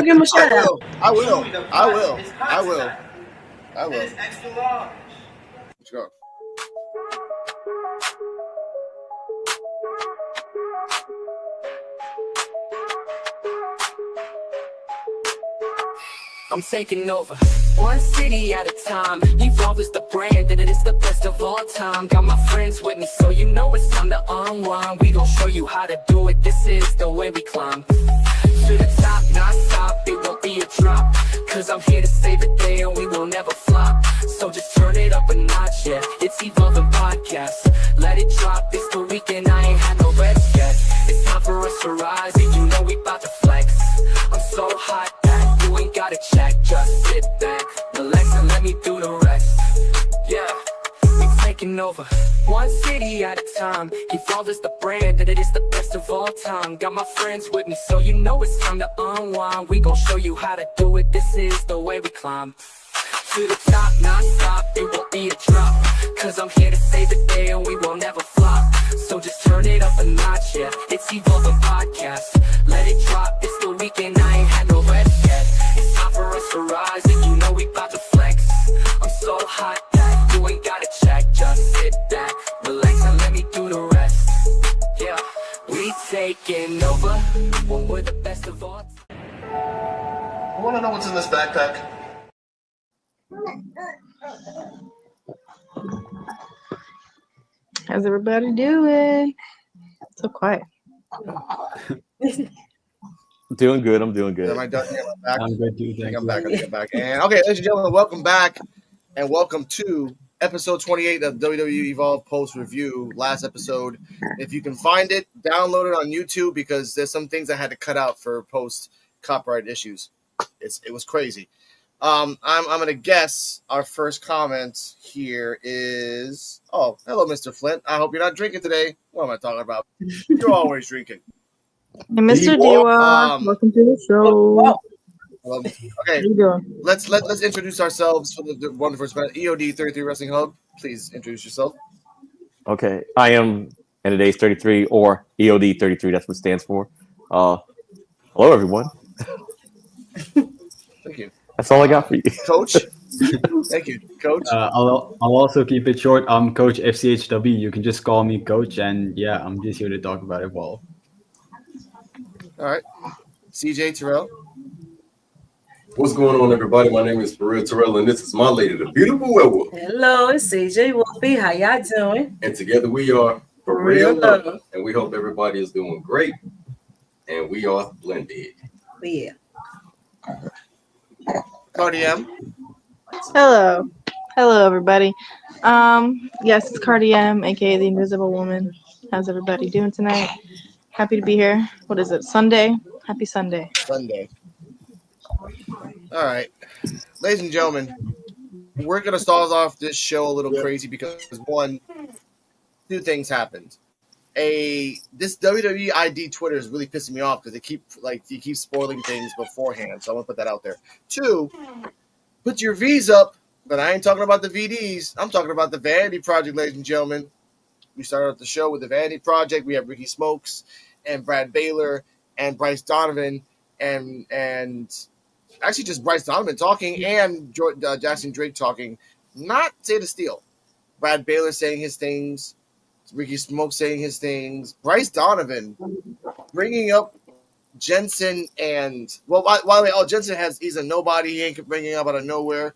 give him a shout out. I will. It's extra large. Let's go. I'm taking over, one city at a time. Evolve is the brand, and it is the best of all time. Got my friends with me, so you know it's time to unwind. We gon' show you how to do it, this is the way we climb. To the top, not stop, it won't be a drop. Cause I'm here to save the day, and we will never flop. So just turn it up a notch, yeah, it's Evolving Podcast. Let it drop, it's the weekend, I ain't had no rest yet. It's time for us to rise, and you know we bout to flex. I'm so hot that you ain't gotta check. Just sit back, relax, and let me do the rest. Yeah, we taking over, one city at a time. Evolve is the brand, and it is the best of all time. Got my friends with me, so you know it's time to unwind. We gon' show you how to do it, this is the way we climb. To the top, not stop, it won't be a drop. Cause I'm here to save the day, and we will never flop. So just turn it up a notch, yeah, it's Evolving Podcast. Let it drop, it's the weekend, I ain't had no rest yet. It's time for us to rise, and you know we bout to flex. I'm so hot that you ain't gotta check. Just sit back, relax, and let me do the rest. Yeah, we taking over, when we're the best of all time. I wanna know what's in this backpack. How's everybody doing? So quiet. Doing good. I'm doing good. Am I done? Yeah, I'm back. I'm good too. I'm back. And okay, ladies and gentlemen, welcome back, and welcome to episode 28 of WWE Evolve Post Review. Last episode. If you can find it, download it on YouTube because there's some things I had to cut out for post copyright issues. It was crazy. I'm gonna guess our first comment here is hello, Mr. Flint. I hope you're not drinking today. What am I talking about? You're always drinking. Hey, Mr. Dewa, welcome to the show. Okay, let's introduce ourselves for the wonderful EOD 33 Wrestling Hub. Please introduce yourself. Okay, I am today's 33 or EOD 33. That's what it stands for. Hello, everyone. Thank you. That's all I got for you, Coach. Thank you, Coach. I'll also keep it short. I'm Coach FCHW. You can just call me Coach, and yeah, I'm just here to talk about it. Well, all right, CJ Terrell. What's going on, everybody? My name is Terrell, and this is my lady, the beautiful werewolf. Hello, it's CJ Wolfie. How y'all doing? And together we are For Real Love, and we hope everybody is doing great, and we are blended. Yeah. Cardi M. Hello, everybody. Yes, it's Cardi M, aka the Invisible Woman. How's everybody doing tonight? Happy to be here. What is it? Sunday. Happy Sunday. Sunday. All right, ladies and gentlemen, we're gonna start off this show a little crazy because two things happened. This WWE ID Twitter is really pissing me off because they keep spoiling things beforehand. So I want to put that out there. 2, put your V's up, but I ain't talking about the VDs. I'm talking about the Vanity Project, ladies and gentlemen. We started off the show with the Vanity Project. We have Ricky Smokes and Brad Baylor and Bryce Donovan and actually just Bryce Donovan talking and Jackson Drake talking. Not Say to Steal. Brad Baylor saying his things. Ricky Smoke saying his things. Bryce Donovan bringing up Jensen and by the way, Jensen he's a nobody. He ain't bringing up out of nowhere.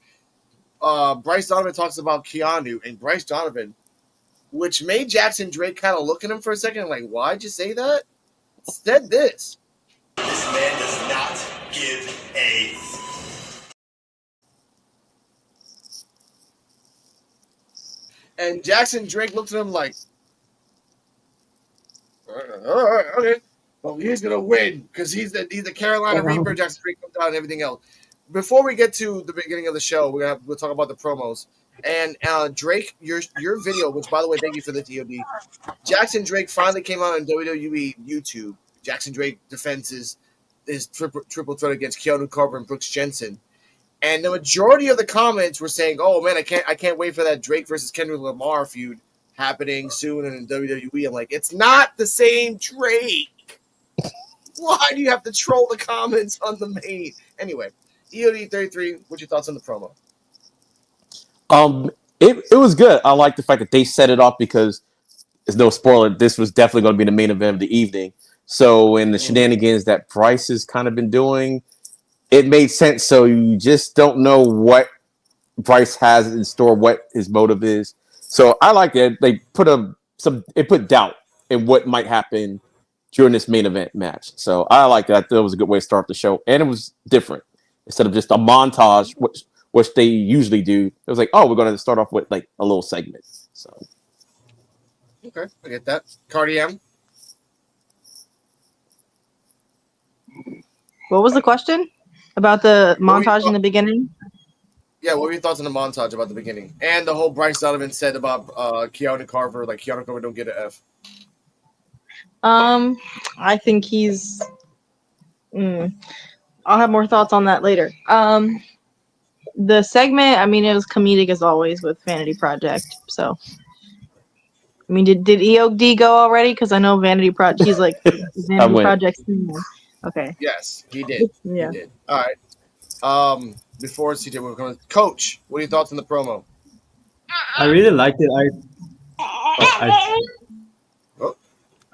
Bryce Donovan talks about Keanu and Bryce Donovan, which made Jackson Drake kind of look at him for a second, like, why'd you say that? Said this. This man does not give a. And Jackson Drake looked at him like, all right, okay. Well, he's gonna win because he's the Carolina Reaper. Jackson Drake comes out and everything else. Before we get to the beginning of the show, we'll talk about the promos. And Drake, your video, which by the way, thank you for the TOD. Jackson Drake finally came out on WWE YouTube. Jackson Drake defends his triple threat against Keanu Carter and Brooks Jensen. And the majority of the comments were saying, "Oh man, I can't wait for that Drake versus Kendrick Lamar feud happening soon and in WWE." I'm like, it's not the same Drake. Why do you have to troll the comments on the main? Anyway, EOD 33. What's your thoughts on the promo? Um, it was good. I like the fact that they set it off because there's no spoiler. This was definitely going to be the main event of the evening. So in the shenanigans that Bryce has kind of been doing, it made sense. So you just don't know what Bryce has in store, what his motive is. So I like it. They put it put doubt in what might happen during this main event match. So I like that. I thought it was a good way to start the show, and it was different instead of just a montage, which they usually do. It was like, oh, we're going to start off with like a little segment. So Okay, I get that. Cardi M. What was the question about the montage in the beginning? Yeah, what were your thoughts on the montage about the beginning and the whole Bryce Donovan said about Keanu Carver? Like Keanu Carver don't get an F. I think he's. I'll have more thoughts on that later. The segment, I mean, it was comedic as always with Vanity Project. So, I mean, did EOD go already? Because I know Vanity Project. He's like Vanity Project. Okay. Yes, he did. Yeah. He did. All right. Before CJ, we're going to Coach. What are your thoughts on the promo? I really liked it.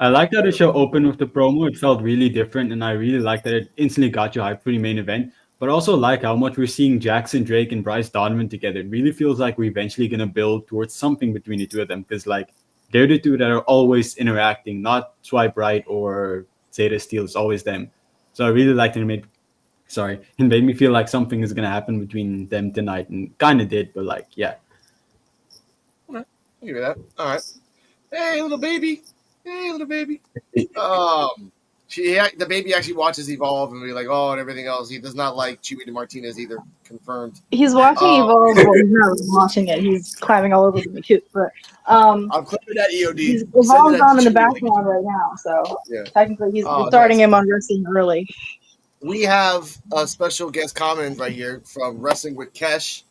I liked how the show opened with the promo. It felt really different, and I really liked that it instantly got you hyped for the main event. But also like how much we're seeing Jackson Drake and Bryce Donovan together. It really feels like we're eventually gonna build towards something between the two of them, because like they're the two that are always interacting, not Swipe Right or Zeta Steel. It's always them. So I really liked it. It made me feel like something is gonna happen between them tonight, and kind of did. But like, yeah. Okay, I'll give you that. All right. Hey, little baby. The baby actually watches Evolve and be like, oh, and everything else. He does not like Chewy DeMartinez either. Confirmed. He's watching Evolve, but he's not watching it. He's climbing all over the cute. But I'm clipping that EOD. Evolve's on in the background right now, so technically he's starting him on wrestling early. We have a special guest comment right here from Wrestling with Kesh.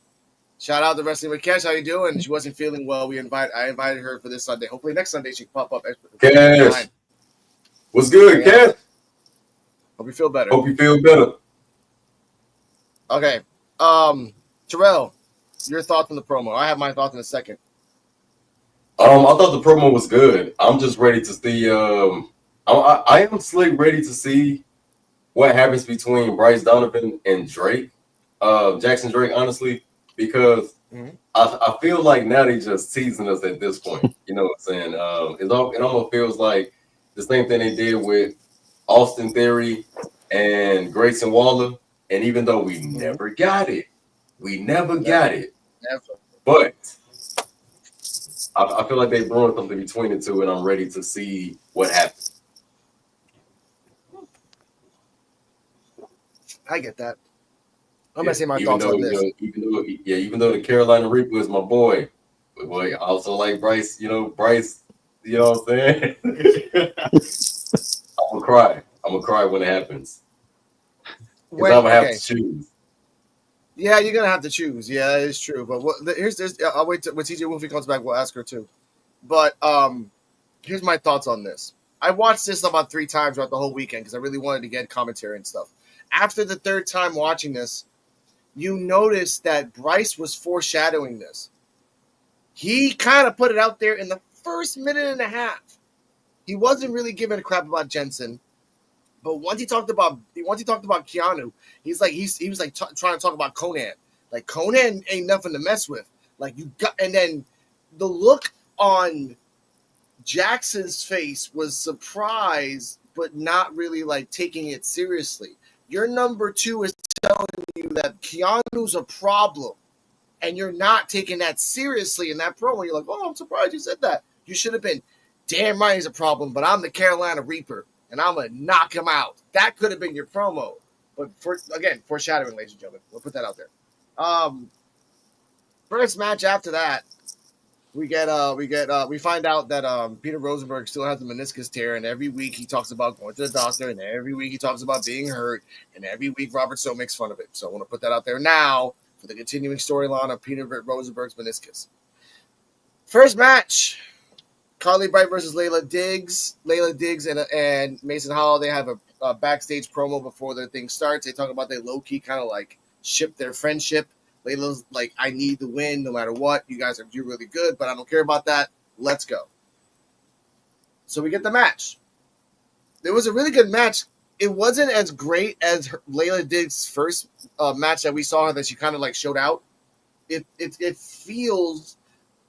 Shout out to Wrestling with Kesh. How you doing? She wasn't feeling well. I invited her for this Sunday. Hopefully next Sunday she can pop up. Kesh. What's good, Kesh? Hope you feel better. Okay. Terrell, your thoughts on the promo. I have my thoughts in a second. I thought the promo was good. I'm just ready to see. I am slick ready to see what happens between Bryce Donovan and Drake, Jackson Drake, honestly, because I feel like now they just teasing us at this point. You know what I'm saying? It almost feels like the same thing they did with Austin Theory and Grayson Waller. And even though we never got it, Never. But I feel like they brewing something between the two, and I'm ready to see what happens. I get that. I'm gonna say my thoughts on this. Even though the Carolina Reaper is my boy, but boy, I also like Bryce. You know what I'm saying? I'm gonna cry when it happens. I'm gonna have to choose. Yeah, you're gonna have to choose. Yeah, it's true. But here's this. I'll wait when TJ Wolfie comes back. We'll ask her too. But here's my thoughts on this. I watched this about 3 times throughout the whole weekend because I really wanted to get commentary and stuff. After the 3rd time watching this, you notice that Bryce was foreshadowing this. He kind of put it out there in the first minute and a half. He wasn't really giving a crap about Jensen, but once he talked about Keanu, he was like trying to talk about Conan. Like Conan ain't nothing to mess with. Like and then the look on Jackson's face was surprise, but not really like taking it seriously. Your number 2 is telling you that Keanu's a problem, and you're not taking that seriously in that promo. You're like, oh, I'm surprised you said that. You should have been, damn right he's a problem, but I'm the Carolina Reaper, and I'm going to knock him out. That could have been your promo. But, foreshadowing, ladies and gentlemen. We'll put that out there. First match after that, we find out that Peter Rosenberg still has the meniscus tear, and every week he talks about going to the doctor, and every week he talks about being hurt, and every week Robert So makes fun of it. So I want to put that out there now for the continuing storyline of Peter Rosenberg's meniscus. First match, Carly Bright versus Layla Diggs. Layla Diggs and Mason Hall, they have a backstage promo before the thing starts. They talk about they low key kind of like ship their friendship. Layla's like, I need the win no matter what. You're really good, but I don't care about that. Let's go. So we get the match. It was a really good match. It wasn't as great as Layla Diggs' first match that we saw her that she kind of like showed out. It feels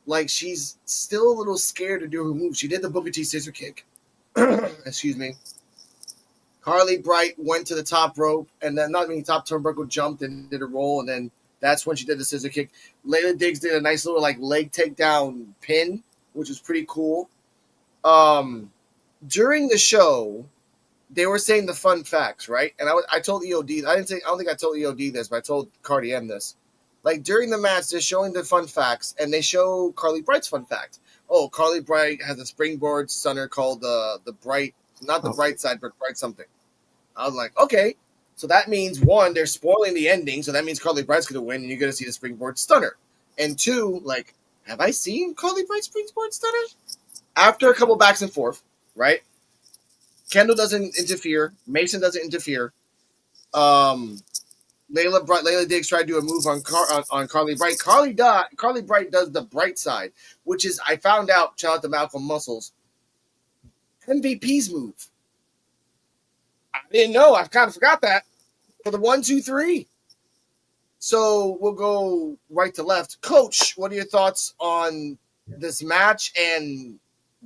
like she's still a little scared to do her move. She did the Booker T scissor kick. Excuse me. Carly Bright went to the top rope, and then top turnbuckle jumped and did a roll, and then that's when she did the scissor kick. Layla Diggs did a nice little like leg takedown pin, which was pretty cool. During the show, they were saying the fun facts, right? And I told EOD, I don't think I told EOD this, but I told Cardi M this. Like during the match, they're showing the fun facts, and they show Carly Bright's fun fact. Oh, Carly Bright has a springboard stunner called the Bright, not the Bright Side, but Bright something. I was like, okay, so that means one, they're spoiling the ending, so that means Carly Bright's gonna win, and you're gonna see the springboard stunner. And two, like, have I seen Carly Bright's springboard stunner? After a couple backs and forth, right? Kendall doesn't interfere. Mason doesn't interfere. Layla Diggs tried to do a move on Carly Bright. Carly Bright does the bright side, which is, I found out, shout out to Malcolm Muscles, MVP's move. I didn't know. I kind of forgot that. For the 1, 2, 3. So we'll go right to left. Coach, what are your thoughts on this match? And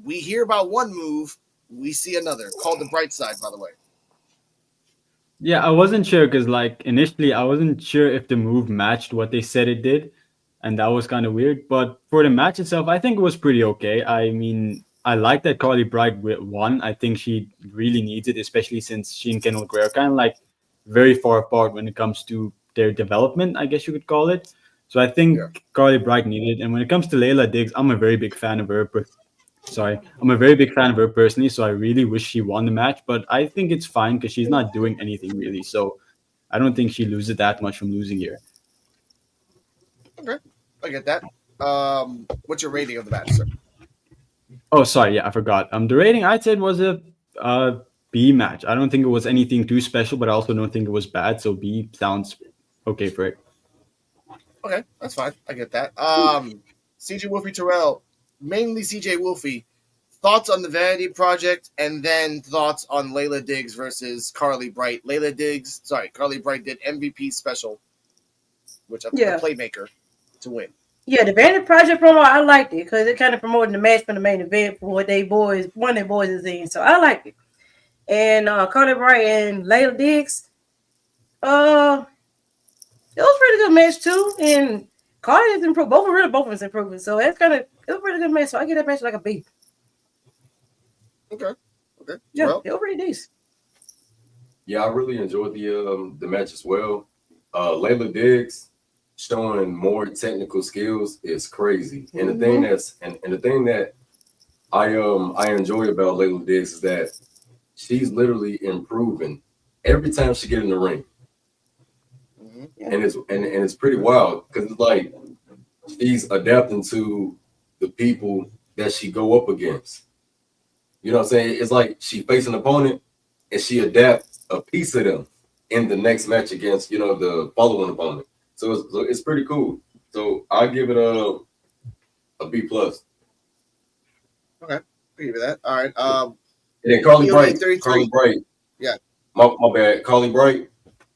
we hear about one move, we see another, called the bright side, by the way. Yeah, I wasn't sure because, like, initially I wasn't sure if the move matched what they said it did, and that was kind of weird. But for the match itself, I think it was pretty okay. I mean, I like that Carly Bright won. I think she really needs it, especially since she and Kendall Gray are kind of like very far apart when it comes to their development, I guess you could call it. So I think Carly Bright needed it. And when it comes to Layla Diggs, I'm a very big fan of her. I'm a very big fan of her personally, so I really wish she won the match. But I think it's fine because she's not doing anything really. So I don't think she loses that much from losing here. Okay, I get that. What's your rating of the match, sir? Oh, sorry. Yeah, I forgot. The rating I'd said was a B match. I don't think it was anything too special, but I also don't think it was bad. So B sounds okay for it. Okay, that's fine. I get that. CJ Wolfie Terrell, mainly CJ Wolfie, thoughts on the Vanity Project, and then thoughts on Layla Diggs versus Carly Bright. Carly Bright did MVP special, which I'm the playmaker to win. Yeah, the Vanity Project promo, I liked it because it kind of promoted the match for the main event for what one of their boys is in. So I liked it. And Carly Bright and Layla Diggs, it was a pretty good match too. And Carly has improved. Both of us improving. So it was a pretty good match. So I give that match like a B. Okay. Yeah, well, it was pretty decent. Yeah, I really enjoyed the match as well. Layla Diggs showing more technical skills is crazy. And the thing that I enjoy about Layla Diggs is that she's literally improving every time she get in the ring. And it's pretty wild because it's like she's adapting to the people that she go up against. You know what I'm saying? It's like she faces an opponent and she adapts a piece of them in the next match against, the following opponent. So it's pretty cool. So I give it a B plus. Okay, I'll give you that. All right. And then Carly Bright. Yeah. My bad. Carly Bright.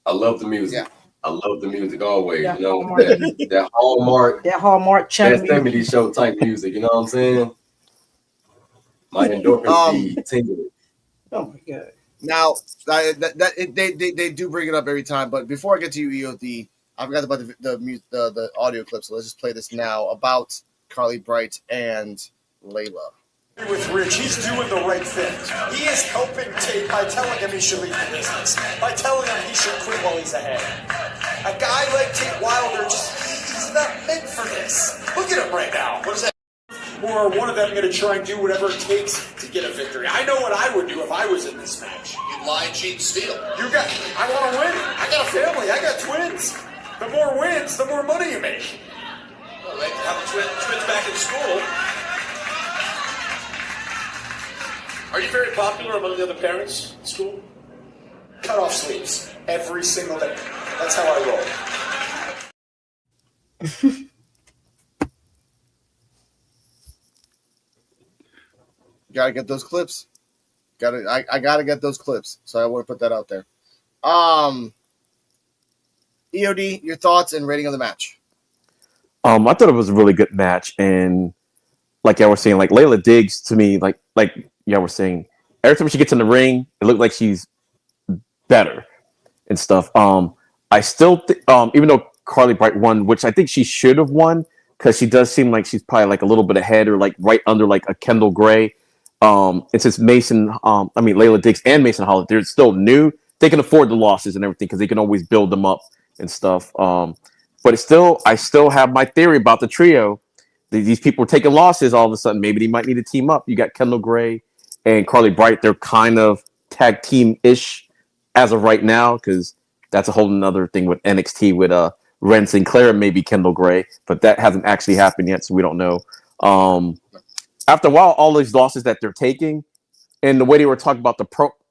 I love the music. Yeah. I love the music always. That That Hallmark. That Hallmark channel. That 70s show type music. You know what I'm saying? My endorphins be tingling. Oh my god. Now they do bring it up every time, but before I get to you, EOD, I forgot about the audio clip, so let's just play this now about Carly Bright and Layla. With Rich, he's doing the right thing. He is helping Tate by telling him he should leave the business, by telling him he should quit while he's ahead. A guy like Tate Wilder, he's not meant for this. Look at him right now. What is that? Or one of them going to try and do whatever it takes to get a victory. I know what I would do if I was in this match. You'd lie, cheat, and steal. I want to win. I got a family. I got twins. The more wins, the more money you make. Well, they have twins back in school. Are you very popular among the other parents at school? cut off sleeves every single day. That's how I roll. Gotta get those clips. I gotta get those clips. So I want to put that out there. EOD, your thoughts and rating of the match. I thought it was a really good match, and like y'all were saying, like Layla Diggs to me, like y'all were saying, every time she gets in the ring, it looked like she's better and stuff. I still, even though Carly Bright won, which I think she should have won, because she does seem like she's probably like a little bit ahead or like right under like a Kendall Gray. And since Layla Diggs and Mason Holly, they're still new. They can afford the losses and everything because they can always build them up and stuff. But it's still, I still have my theory about the trio. These people are taking losses all of a sudden. Maybe they might need to team up. You got Kendall Gray and Carly Bright. They're kind of tag team ish as of right now because that's a whole nother thing with NXT with Ren Sinclair and maybe Kendall Gray, but that hasn't actually happened yet, so we don't know. After a while, all these losses that they're taking, and the way they were talking about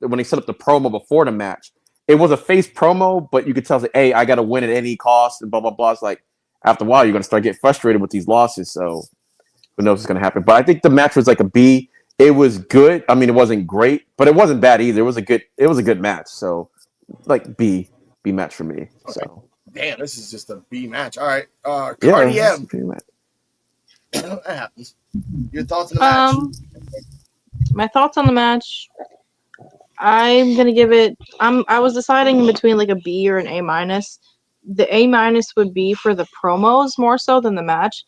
when they set up the promo before the match, it was a face promo, but you could tell, hey, I got to win at any cost, and blah blah blah. It's like after a while, you're gonna start getting frustrated with these losses. So who knows what's gonna happen? But I think the match was like a B. It was good. I mean, it wasn't great, but it wasn't bad either. It was a good match. So like B match for me. Okay. So damn, this is just a B match. All right, yeah, Cardi M. match. That happens. Your thoughts on the match? My thoughts on the match. I'm gonna give it. I was deciding between like a B or an A minus. The A minus would be for the promos more so than the match.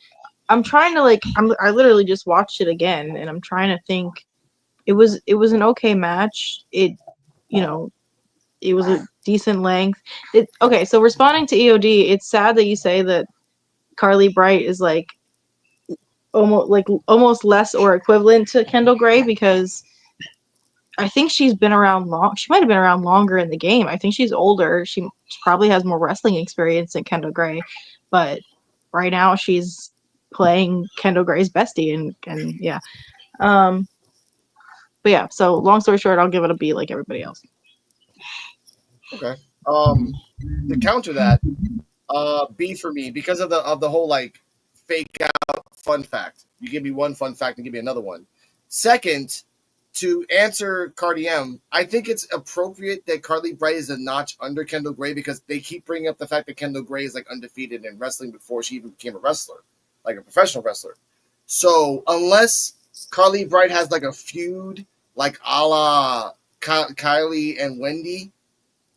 I'm trying to I literally just watched it again, and I'm trying to think. It was an okay match. It was a decent length. Okay, so responding to EOD, it's sad that you say that Carly Bright is like almost less or equivalent to Kendall Gray because I think she's been around long. She might have been around longer in the game. I think she's older. She probably has more wrestling experience than Kendall Gray, but right now she's playing Kendall Gray's bestie, and yeah. But yeah. So long story short, I'll give it a B like everybody else. Okay. To counter that, B for me because of the whole like fake out fun fact. You give me one fun fact and give me another one. Second, to answer Cardi M, I think it's appropriate that Carly Bright is a notch under Kendall Gray because they keep bringing up the fact that Kendall Gray is like undefeated in wrestling before she even became a wrestler, like a professional wrestler. So unless Carly Bright has like a feud like a la Kylie and Wendy,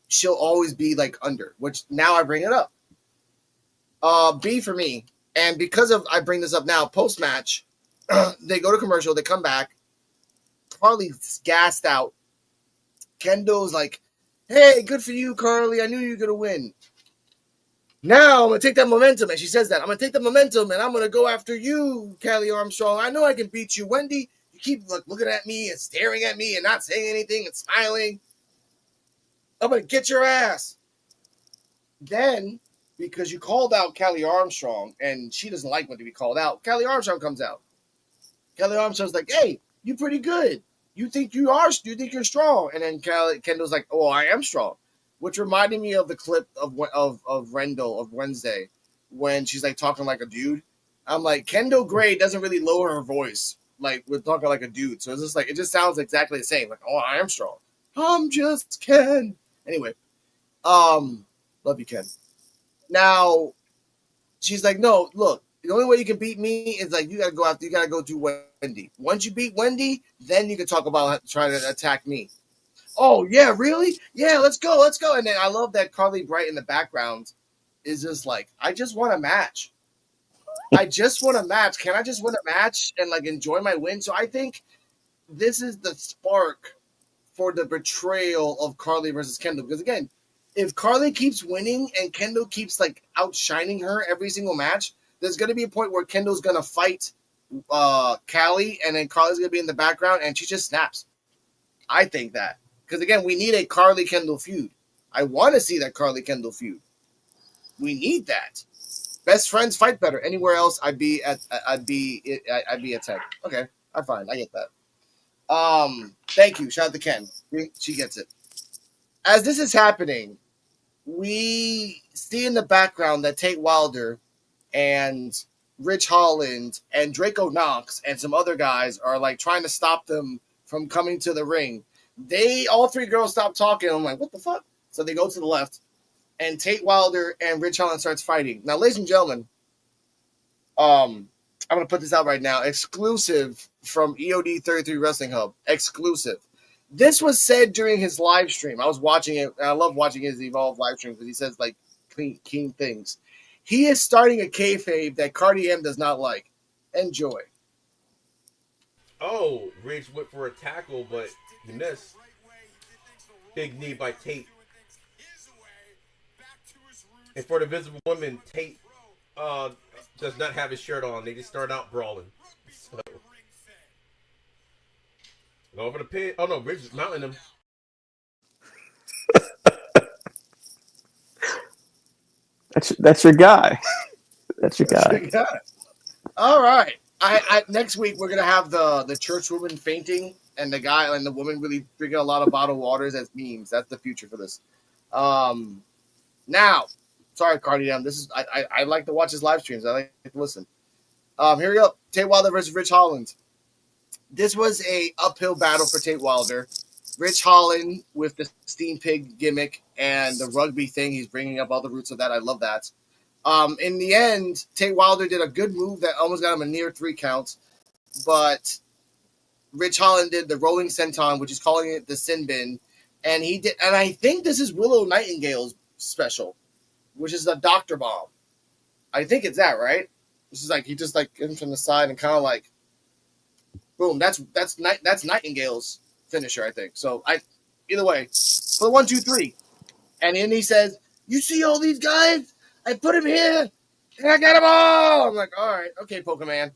she'll always be like under, which now I bring it up. B for me. And because of I bring this up now, post match, they go to commercial, they come back. Carly's gassed out. Kendall's like, hey, good for you, Carly. I knew you were gonna win. Now I'm gonna take that momentum, and she says that I'm gonna take the momentum, and I'm gonna go after you, Kelly Armstrong. I know I can beat you, Wendy. You keep looking at me and staring at me and not saying anything and smiling. I'm gonna get your ass. Then, because you called out Kelly Armstrong, and she doesn't like when to be called out, Kelly Armstrong comes out. Kelly Armstrong's like, "Hey, you pretty good. You think you are? You think you're strong?" And then Kendall's like, "Oh, I am strong," which reminded me of the clip of Rendell of Wednesday when she's like talking like a dude. I'm like, Kendall Gray doesn't really lower her voice like we're talking like a dude, so it's just like it just sounds exactly the same. Like, "Oh, I am strong. I'm just Ken." Anyway, love you, Ken. Now, she's like, "No, look, the only way you can beat me is like you gotta go through Wendy. Once you beat Wendy, then you can talk about trying to attack me." Oh yeah, really? Yeah, let's go. And then I love that Carly Bright in the background is just like, I just want a match. I just want a match. Can I just win a match and like enjoy my win? So I think this is the spark for the betrayal of Carly versus Kendall. Because again, if Carly keeps winning and Kendall keeps like outshining her every single match, there's going to be a point where Kendall's going to fight Callie, and then Carly's going to be in the background, and she just snaps. I think that. Because, again, we need a Carly-Kendall feud. I want to see that Carly-Kendall feud. We need that. Best friends fight better. Anywhere else, I'd be at 10. Okay, I'm fine. I get that. Thank you. Shout out to Ken. She gets it. as this is happening, we see in the background that Tate Wilder and Rich Holland and Draco Knox and some other guys are like trying to stop them from coming to the ring. All three girls stop talking. I'm like, what the fuck? So they go to the left, and Tate Wilder and Rich Holland starts fighting. Now, ladies and gentlemen, I'm gonna put this out right now, exclusive from EOD 33 Wrestling Hub, exclusive. This was said during his live stream. I was watching it, and I love watching his Evolve live stream because he says like keen things. He is starting a kayfabe that Cardi M does not like. Enjoy. Oh, Ridge went for a tackle, but he missed. Big knee by Tate. And for the Visible Woman, Tate does not have his shirt on. They just start out brawling. So. Go over the pin. Oh no, Ridge is mounting him. That's your guy. That's your guy. All right. I next week we're gonna have the church woman fainting and the guy and the woman really drinking a lot of bottled waters as memes. That's the future for this. Now, sorry, Cardi M. This is I like to watch his live streams. I like to listen. Here we go. Tate Wilder versus Rich Holland. This was a uphill battle for Tate Wilder. Rich Holland with the steam pig gimmick and the rugby thing. He's bringing up all the roots of that. I love that. In the end, Tate Wilder did a good move that almost got him a near 3 count, but Rich Holland did the rolling senton, which is calling it the sin bin, and he did. And I think this is Willow Nightingale's special, which is the Doctor Bomb. I think it's that, right? This is like he just like him from the side and kind of like, boom. That's Nightingale's finisher, I think. So either way, for the 1, 2, 3, and then he says, "You see all these guys? I put him here, and I got them all." I'm like, all right, okay, Pokemon.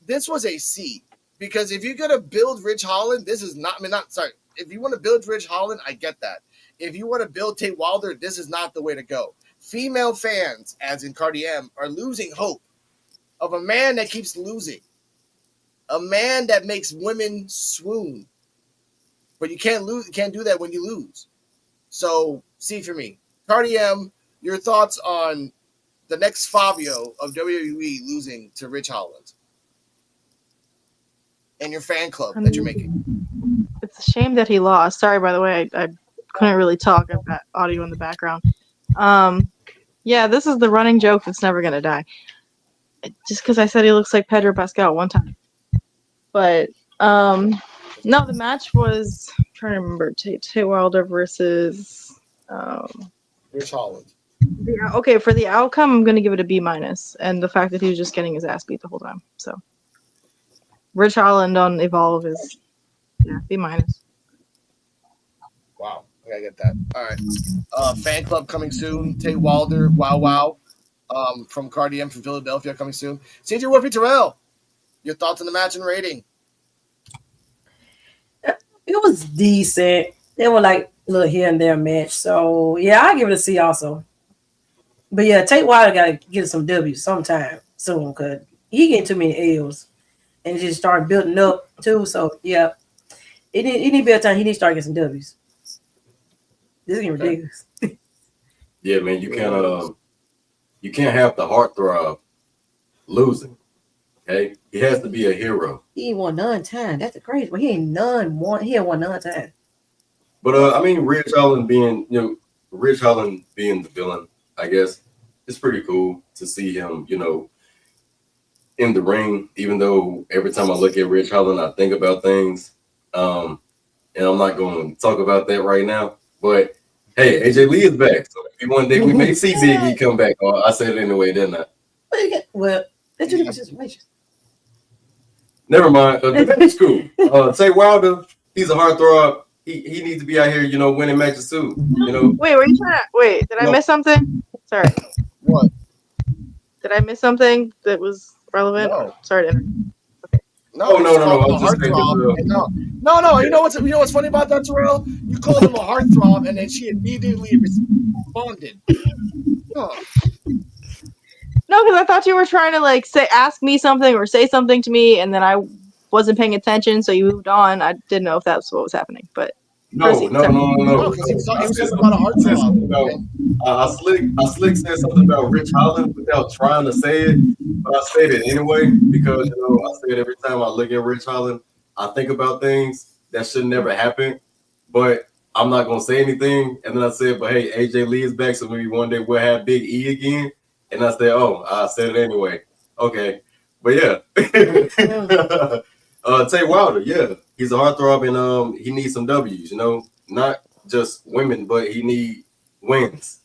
This was a C, because if you're gonna build Rich Holland, this is not. I mean, not sorry. If you want to build Rich Holland, I get that. If you want to build Tate Wilder, this is not the way to go. Female fans, as in Cardi M, are losing hope of a man that keeps losing, a man that makes women swoon. But you can't lose. You can't do that when you lose. So, C for me. Cardi M, your thoughts on the next Fabio of WWE losing to Rich Holland and your fan club that you're making? It's a shame that he lost. Sorry, by the way, I couldn't really talk. I've got audio in the background. Yeah, this is the running joke that's never going to die. Just because I said he looks like Pedro Pascal one time. But, no, the match was, I'm trying to remember, Tate Wilder versus... Rich Holland. Okay, for the outcome, I'm going to give it a B-, and the fact that he was just getting his ass beat the whole time. So, Rich Holland on Evolve is, B-. Wow, I gotta get that. All right. Fan club coming soon. Tate Wilder, wow. From Cardi M from Philadelphia coming soon. CJ Wolfie Terrell, your thoughts on the match and rating? It was decent. They were like a little here and there match. So, yeah, I give it a C also. But, yeah, Tate Wilder got to get some W's sometime soon because he getting too many L's. And just started building up, too. So, yeah, it need to be a time he needs to start getting some W's. This is getting ridiculous. Yeah, man, you can't have the heartthrob losing. Okay, he has to be a hero. He ain't won none time. That's crazy. But he ain't He ain't won none time. But I mean, Rich Holland being the villain, I guess it's pretty cool to see him, in the ring. Even though every time I look at Rich Holland, I think about things, and I'm not going to talk about that right now. But hey, AJ Lee is back, so maybe one day we may see Big E come back. Oh, I said it anyway, didn't I? Well, that's two different situations. Never mind. That's cool. Tate Wilder, he's a heartthrob. He needs to be out here, winning matches too. Wait, were you trying to... Wait, did I miss something? Sorry. What? Did I miss something that was relevant? No. Sorry to interrupt. No. I was just saying No. You know what's funny about that, Terrell? You called him a heartthrob, and then she immediately responded. Oh. No, because I thought you were trying to ask me something or say something to me, and then I wasn't paying attention, so you moved on. I didn't know if that's what was happening, but No, no, no, no, No, no. because he was I said talking about a something, I said heartthrob. something about I slick said something about Rich Holland without trying to say it, but I said it anyway because I say it every time I look at Rich Holland. I think about things that should never happen, but I'm not gonna say anything. And then I said, but hey, AJ Lee is back, so maybe one day we'll have Big E again. And I said, oh, I said it anyway. Okay, but yeah. Tay Wilder, yeah, he's a heartthrob, and he needs some W's. Not just women, but he need wins.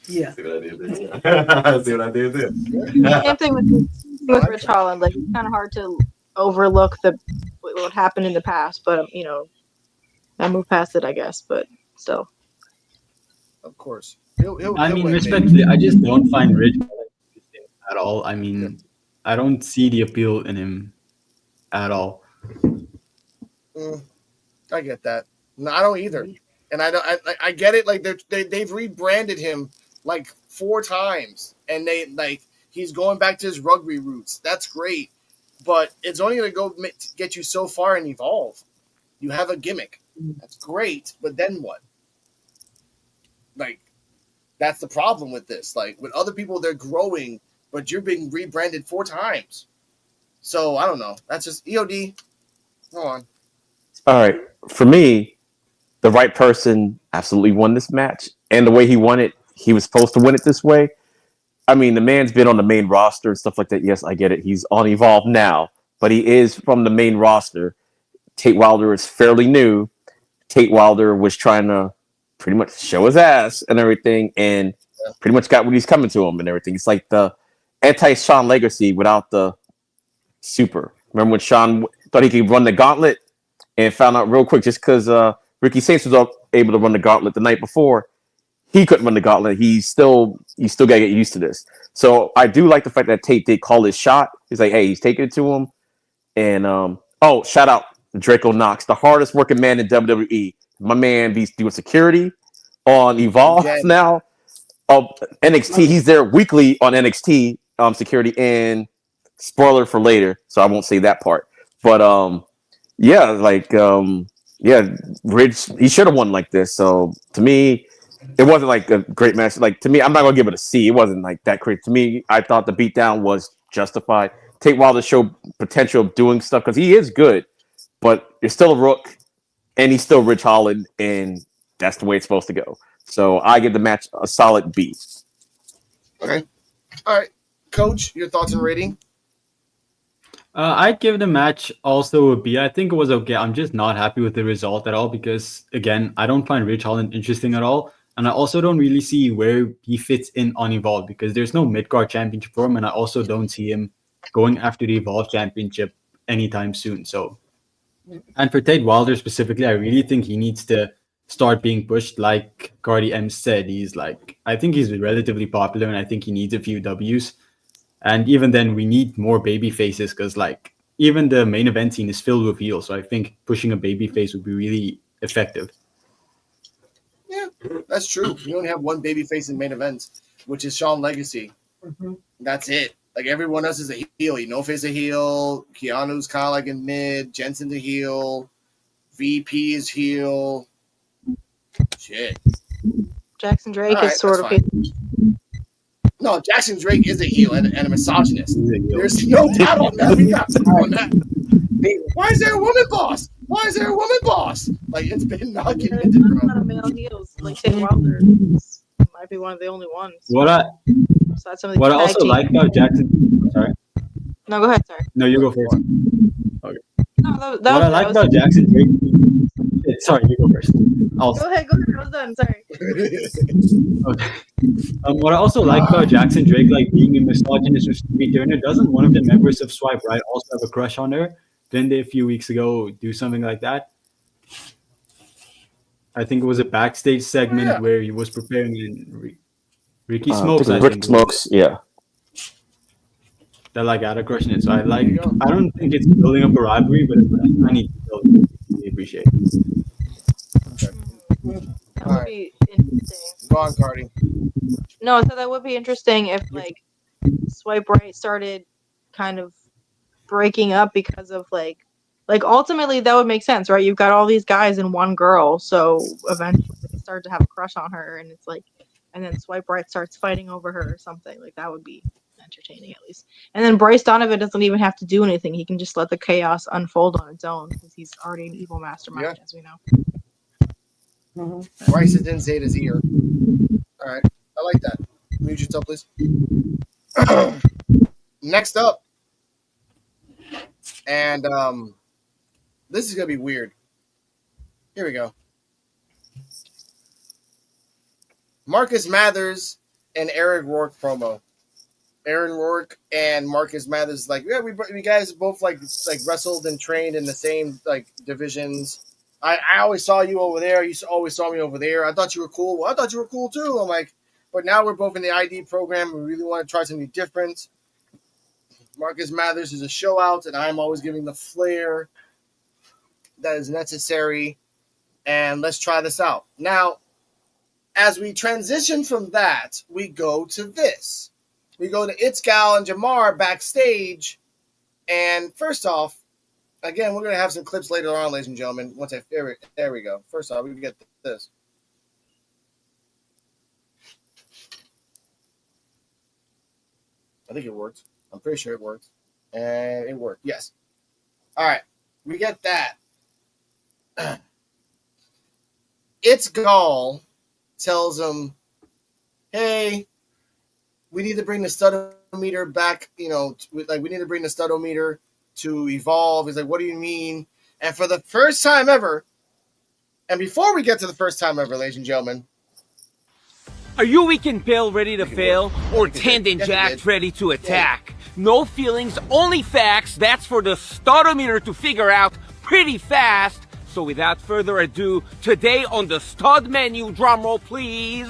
Yeah. See what I did there? See what I did there? Same thing with Rich Holland. Like, it's kind of hard to overlook what happened in the past, but I moved past it, I guess. But still, Of course. He'll I mean, win, respectfully, I just don't find Rich interesting at all. I mean, I don't see the appeal in him at all. I get that. No, I don't either. And I get it. Like they've rebranded him like 4 times, and he's going back to his rugby roots. That's great, but it's only going to go get you so far and evolve. You have a gimmick. That's great, but then what? Like, that's the problem with this. Like, with other people, they're growing, but you're being rebranded 4 times. So I don't know. That's just EOD. Go on. All right, for me, the right person absolutely won this match, and the way he won it, he was supposed to win it this way. I mean, the man's been on the main roster and stuff like that. Yes, I get it. He's on Evolve now, but he is from the main roster. Tate Wilder is fairly new. Tate Wilder was trying to pretty much show his ass and everything, and pretty much got what he's coming to him and everything. It's like the anti-Sean legacy without the super. Remember when Sean thought he could run the gauntlet and found out real quick just because Ricky Saints was able to run the gauntlet the night before, he couldn't run the gauntlet. You still got to get used to this. So I do like the fact that Tate did call his shot. He's like, hey, he's taking it to him. And shout out Draco Knox, the hardest working man in WWE. My man, he's doing security on Evolve now. NXT, he's there weekly on NXT security, and spoiler for later, so I won't say that part. But Ridge, he should have won like this. So to me, it wasn't like a great match. Like, to me, I'm not gonna give it a C. It wasn't like that great. To me, I thought the beatdown was justified. Tate Wilder showed potential of doing stuff because he is good, but you're still a rook, and he's still Rich Holland, and that's the way it's supposed to go. So I give the match a solid B. Okay. All right. Coach, your thoughts and rating? I'd give the match also a B. I think it was okay. I'm just not happy with the result at all because, again, I don't find Rich Holland interesting at all. And I also don't really see where he fits in on Evolve because there's no mid-card championship for him. And I also don't see him going after the Evolve championship anytime soon. So, and for Tate Wilder specifically, I really think he needs to start being pushed. Like Cardi M said, I think he's relatively popular and I think he needs a few W's. And even then, we need more baby faces because, even the main event scene is filled with heels. So I think pushing a baby face would be really effective. Yeah, that's true. You only have one baby face in main events, which is Sean Legacy. Mm-hmm. That's it. Like, everyone else is a heel. Inofi's a heel. Keanu's kind of like in mid. Jensen's a heel. VP is heel. Shit. Jackson Drake All is right, sort of. No, Jackson Drake is a heel and a misogynist. There's no doubt on that. We got to on that. Why is there a woman boss? Why is there a woman boss? Like, it's been not getting into There's not a male heels. Like, Tate Wilder might be one of the only ones. What I also like about Jackson. Sorry. No, go ahead. Sorry. No, you go first. Okay. No, what I like about Jackson Drake. Sorry, you go first. Go ahead. I was done. Sorry. Okay. What I also like about Jackson Drake, being a misogynist with Stevie Turner, doesn't one of the members of Swipe Right also have a crush on her? Didn't they a few weeks ago do something like that? I think it was a backstage segment where he was preparing in Ricky Smokes. Ricky Smokes, yeah. That had a crush in it. So I don't think it's building up a rivalry, but it's a tiny detail I appreciate. That would be interesting. Go on, Cardi. No, so that would be interesting if Swipe Right started kind of breaking up because of Like, ultimately, that would make sense, right? You've got all these guys and one girl, so eventually they start to have a crush on her, and it's like, and then Swipe Right starts fighting over her or something. Like, that would be entertaining, at least. And then Bryce Donovan doesn't even have to do anything. He can just let the chaos unfold on its own, because he's already an evil mastermind, as we know. Bryce is in Zeta's ear. All right. I like that. Mute yourself, please. Next up. And this is going to be weird. Here we go. Marcus Mathers and Eric Rourke promo. Aaron Rourke and Marcus Mathers, like, yeah, we guys both like wrestled and trained in the same like divisions. I always saw you over there. You always saw me over there. I thought you were cool. Well, I thought you were cool too. I'm like, but now we're both in the ID program. We really want to try something different. Marcus Mathers is a show out, and I'm always giving the flair that is necessary. And let's try this out. Now, as we transition from that, we go to this. We go to Itzgal and Jamar backstage. And first off, again, we're going to have some clips later on, ladies and gentlemen. There we go. First off, we get this. I think it worked. I'm pretty sure it worked. And it worked. Yes. All right. We get that. Itzgal tells him, hey, we need to bring the studometer back, we need to bring the studometer to evolve. He's like, what do you mean? And for the first time ever, and before we get to the first time ever, ladies and gentlemen. Are you weekend pill ready to fail or tendon jacked ready to attack? No feelings, only facts. That's for the studometer to figure out pretty fast. So without further ado, today on the stud menu, drumroll please,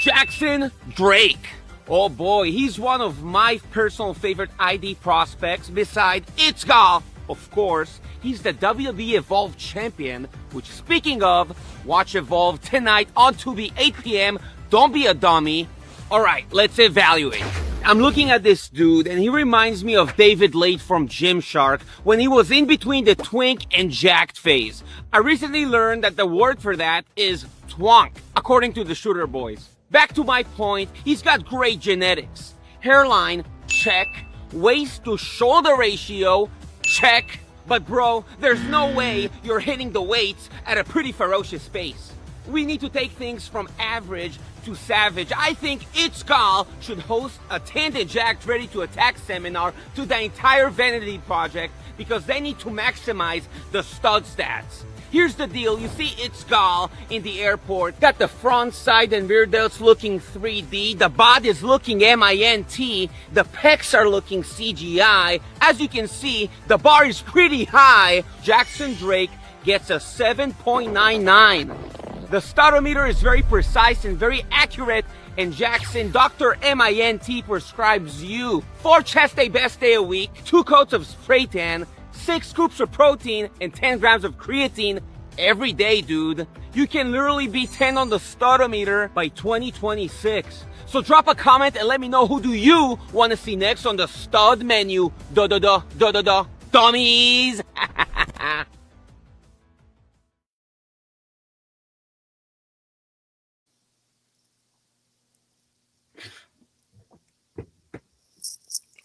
Jackson Drake. Oh boy, he's one of my personal favorite ID prospects beside Itzgal, of course. He's the WWE Evolve champion, which, speaking of, watch Evolve tonight on Tubi, 8 p.m. Don't be a dummy. All right, let's evaluate. I'm looking at this dude, and he reminds me of David Late from Gymshark when he was in between the twink and jacked phase. I recently learned that the word for that is twonk, according to the Shooter Boys. Back to my point, he's got great genetics. Hairline, check. Waist to shoulder ratio, check. But bro, there's no way you're hitting the weights at a pretty ferocious pace. We need to take things from average to savage. I think Itzgal should host a tendon jacked ready to attack seminar to the entire Vanity Project because they need to maximize the stud stats. Here's the deal, you see Itzgal in the airport, got the front, side, and rear delts looking 3D, the bod is looking MINT, the pecs are looking CGI. As you can see, the bar is pretty high. Jackson Drake gets a 7.99. The studometer is very precise and very accurate, and Jackson, Dr. MINT prescribes you 4 chest day best day a week, 2 coats of spray tan, 6 scoops of protein, and 10 grams of creatine every day, dude. You can literally be 10 on the studometer by 2026. So drop a comment and let me know who do you want to see next on the stud menu. Dummies!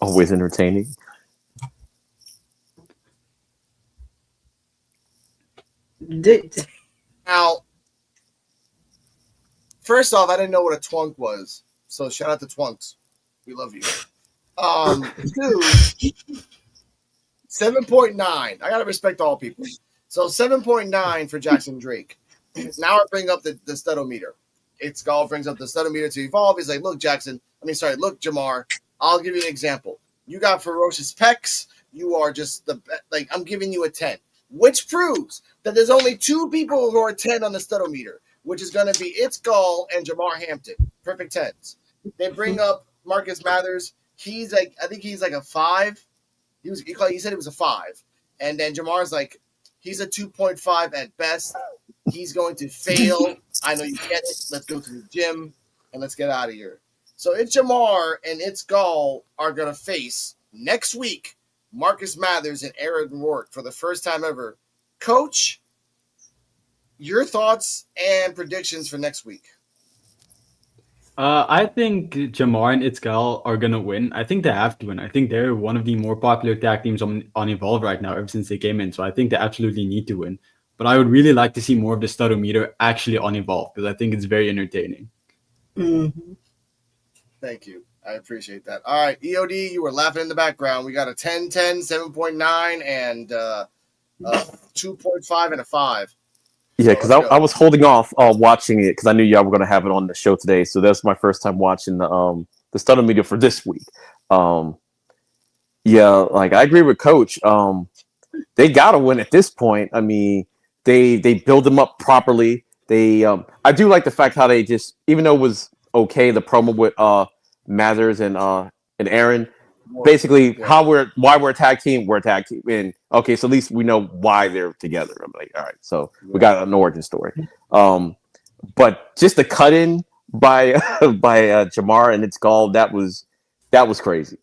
Always entertaining. Now, first off, I didn't know what a twunk was. So shout out to twunks. We love you. 2, 7.9. I gotta respect all people. So 7.9 for Jackson Drake. Now I bring up the studometer. Itzgal brings up the studometer to evolve. He's like, look, look, Jamar, I'll give you an example. You got ferocious pecs. You are just I'm giving you a 10, which proves that there's only 2 people who are 10 on the studometer, which is going to be Itzgal and Jamar Hampton. Perfect 10s. They bring up Marcus Mathers. I think he's like a 5. He said he was a 5. And then Jamar's like, he's a 2.5 at best. He's going to fail. I know you get it. Let's go to the gym and let's get out of here. So it's Jamar and Itzgal are going to face next week Marcus Mathers and Aaron Rourke for the first time ever. Coach, your thoughts and predictions for next week. I think Jamar and Itzgal are gonna win. I think they have to win. I think they're one of the more popular tag teams on Evolve right now ever since they came in. So I think they absolutely need to win. But I would really like to see more of the Studometer actually on Evolve because I think it's very entertaining. Mm-hmm. Thank you. I appreciate that. All right, EOD, you were laughing in the background. We got a 10, 10, 7.9, and 2.5 and a 5. Yeah, because I was holding off watching it because I knew y'all were going to have it on the show today. So that's my first time watching the Stunner Media for this week. Yeah, like I agree with Coach. They got to win at this point. I mean, they build them up properly. I do like the fact how they just, even though it was okay, the promo with Mathers and Aaron. Basically, why we're a tag team, and okay, so at least we know why they're together. I'm like, all right, so we got an origin story. But just the cut in by Jamar and Itzgal, that was crazy.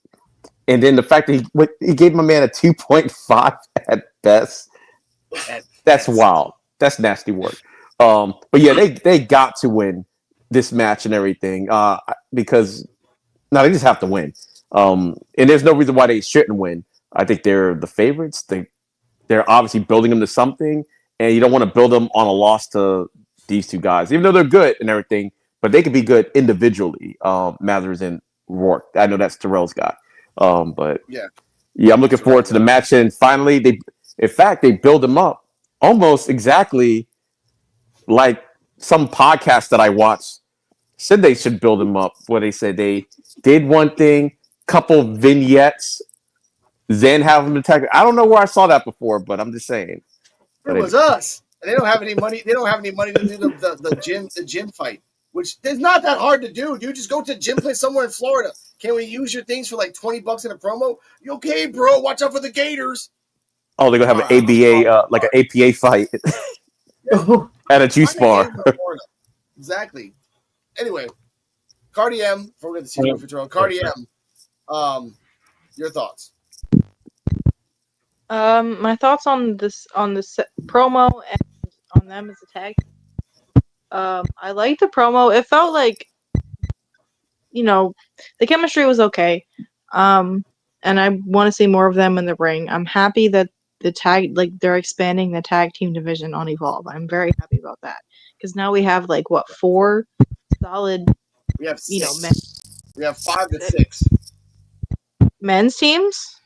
And then the fact that he gave my man a 2.5 at best, that's wild. That's nasty work. But yeah, they got to win this match and everything because no, they just have to win. And there's no reason why they shouldn't win. I think they're the favorites. They're obviously building them to something, and you don't want to build them on a loss to these two guys, even though they're good and everything. But they could be good individually. Mathers and Rourke. I know that's Terrell's guy. But yeah, I'm looking forward to the match. And finally, they build them up almost exactly like some podcast that I watched said they should build them up. Where they said they did one thing, couple vignettes, then have them attack. I don't know where I saw that before, but I'm just saying. It was us. And they don't have any money. They don't have any money to do the gym fight, which is not that hard to do. Dude, just go to a gym place somewhere in Florida. Can we use your things for like $20 in a promo? You okay, bro? Watch out for the Gators. Oh, they're gonna have an ABA, like an APA fight at a juice bar. Exactly. Anyway, Cardi M. Before we get to see for Terrell, Cardi M. Your thoughts? My thoughts on this promo and on them as a tag. I liked the promo. It felt like, the chemistry was okay. And I want to see more of them in the ring. I'm happy that they're expanding the tag team division on Evolve. I'm very happy about that because now we have 4 solid. We have 6. Men. We have 5 to 6 men's teams.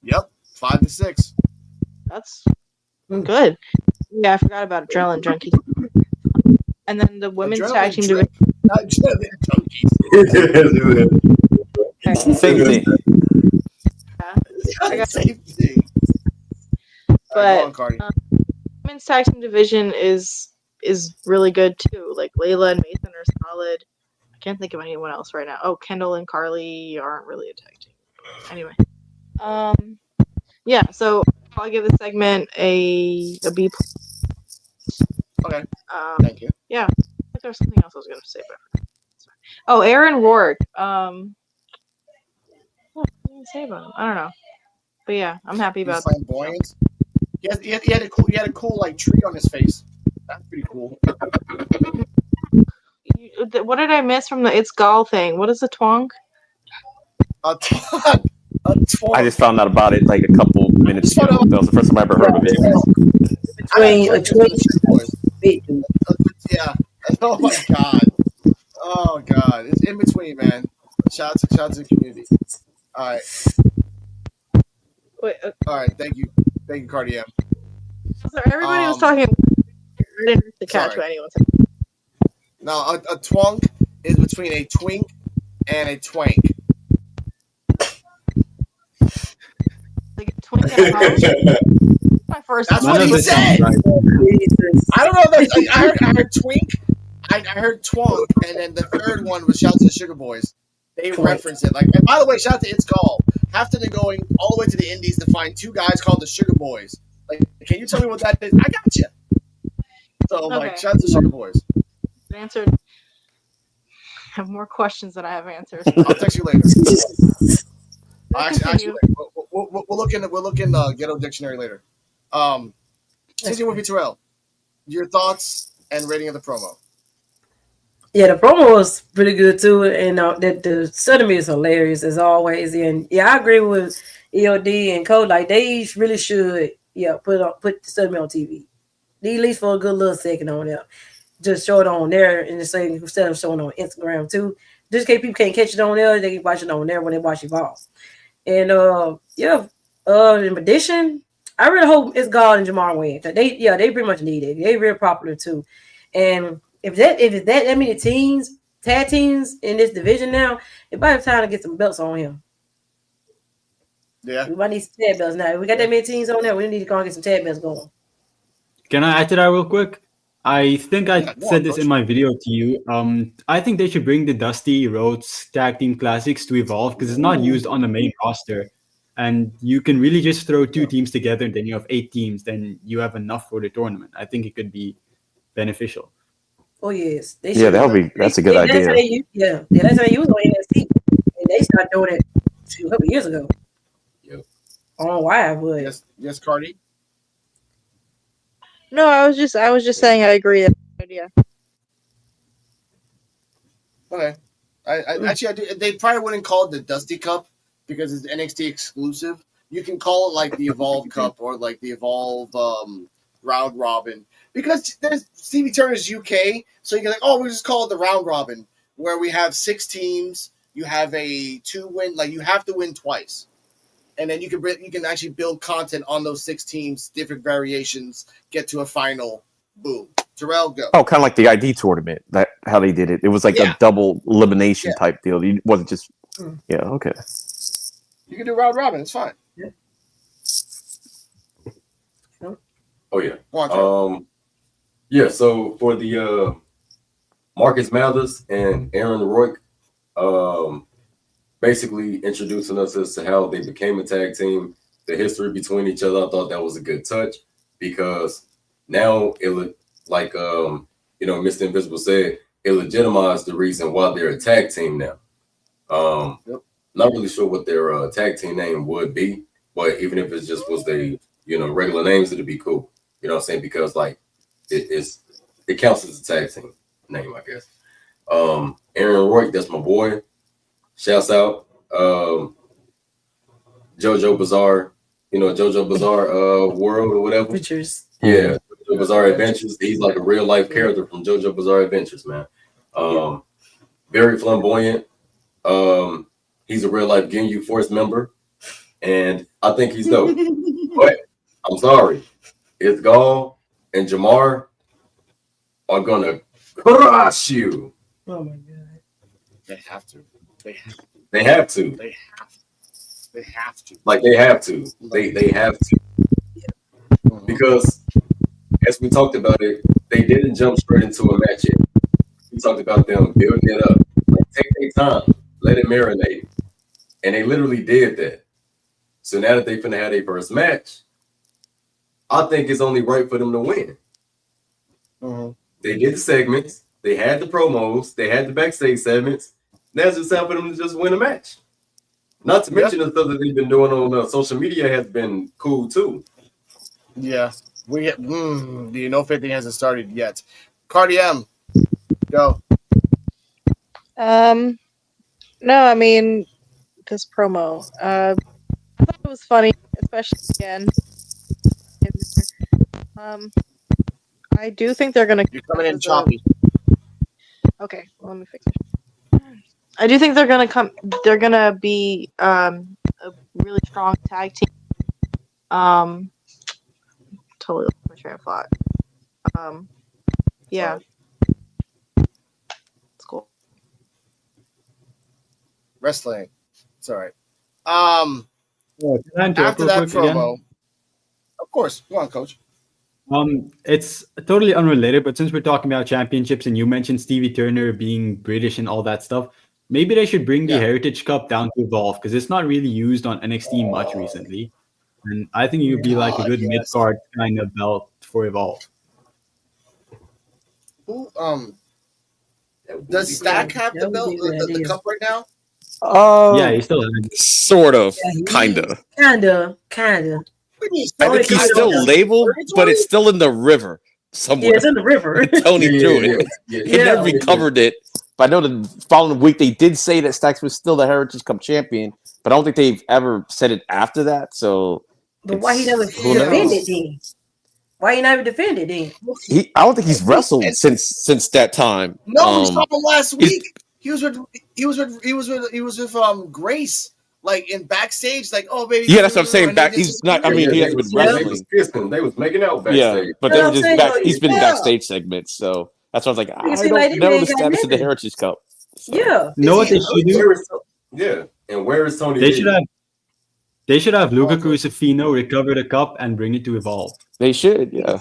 Yep, 5 to 6. That's good. Yeah, I forgot about Adrenaline Junkie. And then the women's tag team division. Adrenaline Junkies. Same thing. Yeah, same thing. But women's tag team division is really good too. Like Layla and Mason are solid. I can't think of anyone else right now. Oh, Kendall and Carly aren't really a tag team. Anyway, yeah. So I'll give this segment a B+. Okay. Thank you. Yeah. I think there's something else I was gonna say, but oh, Aaron Rourke. What did I say about him? I don't know. But yeah, I'm happy about that. Flamboyant. He had a cool like tree on his face. That's pretty cool. What did I miss from the It's Gall thing? What is a twonk? A twonk. I just found out about it like a couple minutes ago. That was the first time I ever heard of it. Yeah. Oh my god. Oh god. It's in between, man. Shout out to the community. All right. Wait, all right. Thank you, Cardi M. So everybody was talking. I didn't have to catch what anyone said. Now, a twonk is between a twink and a twank. Like a twink and a house? My first. That's what he said. Right. I don't know. I heard twink. I heard twonk, and then the third one was shout out to the Sugar Boys. They reference it. And by the way, shout out to It's Call. After they're going all the way to the Indies to find 2 guys called the Sugar Boys. Can you tell me what that is? I got you. So, shout out to the Sugar Boys. Answered. I have more questions than I have answers. I'll text you later. Actually, we'll look in Ghetto Dictionary later. Since you're with me, Terrell, your thoughts and rating of the promo. Yeah, the promo was pretty good too, and the sentiment is hilarious as always. And yeah, I agree with EOD and Code. Like they really should, put the sentiment on TV, at least for a good little second on there. Just show it on there and the same instead of showing on Instagram too. Just in case people can't catch it on there, they can watch it on there when they watch Evolve. And in addition, I really hope it's God and Jamar win. They pretty much need it. They real popular too. And if it's that many teams, tag teams in this division now, it might be time to get some belts on him. Yeah. We might need some tag belts now. If we got that many teams on there, we need to go and get some tag belts going. Can I add to that real quick? I think I said this in my video to you. I think they should bring the Dusty Rhodes Tag Team Classics to Evolve because it's not used on the main roster. And you can really just throw two teams together and then you have 8 teams. Then you have enough for the tournament. I think it could be beneficial. Oh, yes. That's a good idea. That's how they use on NXT. And they started doing it a couple years ago. Yep. I don't know why I would. Yes, Cardi. No, I was just saying I agree. That's a good idea. Okay. I do. They probably wouldn't call it the Dusty Cup because it's NXT exclusive. You can call it like the Evolve Cup or like the Evolve Round Robin because there's Stevie Turner's UK, so you can we just call it the Round Robin where we have 6 teams. You have a 2-win, like you have to win twice. And then you can actually build content on those 6 teams, different variations, get to a final. Boom. Terrell, go. Oh, kind of like the ID tournament. That how they did it. It was like a double elimination type deal. It wasn't just. Yeah. Okay. You can do round robin. It's fine. Yeah. Oh yeah. Go on, yeah. So for the Marcus Mathers and Aaron Rourke, basically introducing us as to how they became a tag team, the history between each other. I thought that was a good touch because now it looked like Mr. Invisible said, it legitimized the reason why they're a tag team now. Not really sure what their tag team name would be, but even if it just was the regular names, it'd be cool. You know what I'm saying? Because like it counts as a tag team name, I guess. Aaron Rourke, that's my boy. Shouts out JoJo Bizarre, JoJo Bizarre World or whatever. Pictures. Yeah, JoJo Bizarre Adventures. He's like a real life character from JoJo Bizarre Adventures, man. Very flamboyant. He's a real life Ginyu Force member, and I think he's dope. But I'm sorry, it's Gall and Jamar are gonna crush you. Oh my god. They have to. They have to. They have to. Like they have to. They have to. Because as we talked about it, they didn't jump straight into a match yet. We talked about them building it up. Like, take their time, let it marinate. And they literally did that. So now that they finna have their first match, I think it's only right for them to win. They did the segments, they had the promos, they had the backstage segments. Now it's just time for them to just win a match. Not to mention the stuff that they've been doing on social media has been cool too. Yeah. Do you know if anything hasn't started yet? Cardi M, go. No, I mean, this promo. I thought it was funny, especially again. I do think they're gonna. You're coming in choppy. Okay, let me fix it. I do think they're gonna come. They're gonna be a really strong tag team. Totally lost my train of thought. Yeah, it's cool. Wrestling. It's all right. After After that promo, of course. Go on, Coach. It's totally unrelated, but since we're talking about championships and you mentioned Stevie Turner being British and all that stuff, maybe they should bring the Heritage Cup down to Evolve because it's not really used on NXT much recently. And I think it would be like a good mid-card kind of belt for Evolve. Who does Stack have the belt, the cup right now? Yeah, he still has it. Sort of, Yeah, kinda. Kinda. What do you mean, I Only think Tony he's kind Khan of still is stuff. labeled, but purgatory? it's still in the river Yeah, it's somewhere. in the river. Tony Yeah, threw yeah, it. yeah, He never Yeah. recovered it. But I know the following week they did say that Stacks was still the Heritage Cup champion, but I don't think they've ever said it after that. So But why he never it's who Damn. defended knows. then? Why he never defended then? I don't think he's wrestled And- since that time. No, we saw him last he's- week. He was with Grace, like in backstage, like, oh baby. Yeah, that's what I'm saying. and they Back, just he's not. I yeah. mean, he They hasn't was, been Yeah. they was wrestling. kissing. They was making out Yeah, backstage. but You they know were what I'm just saying? back. Oh, He's been yeah. backstage segments, so that's why I was like, You I see, don't like, they know the ain't got status of the nothing. Heritage Cup. So. Yeah. Know what he they should do? Where is, yeah, and where is Tony? They D? should have. They should have Luca Oh, good. Crucifino recover the cup and bring it to Evolve. They should, yeah.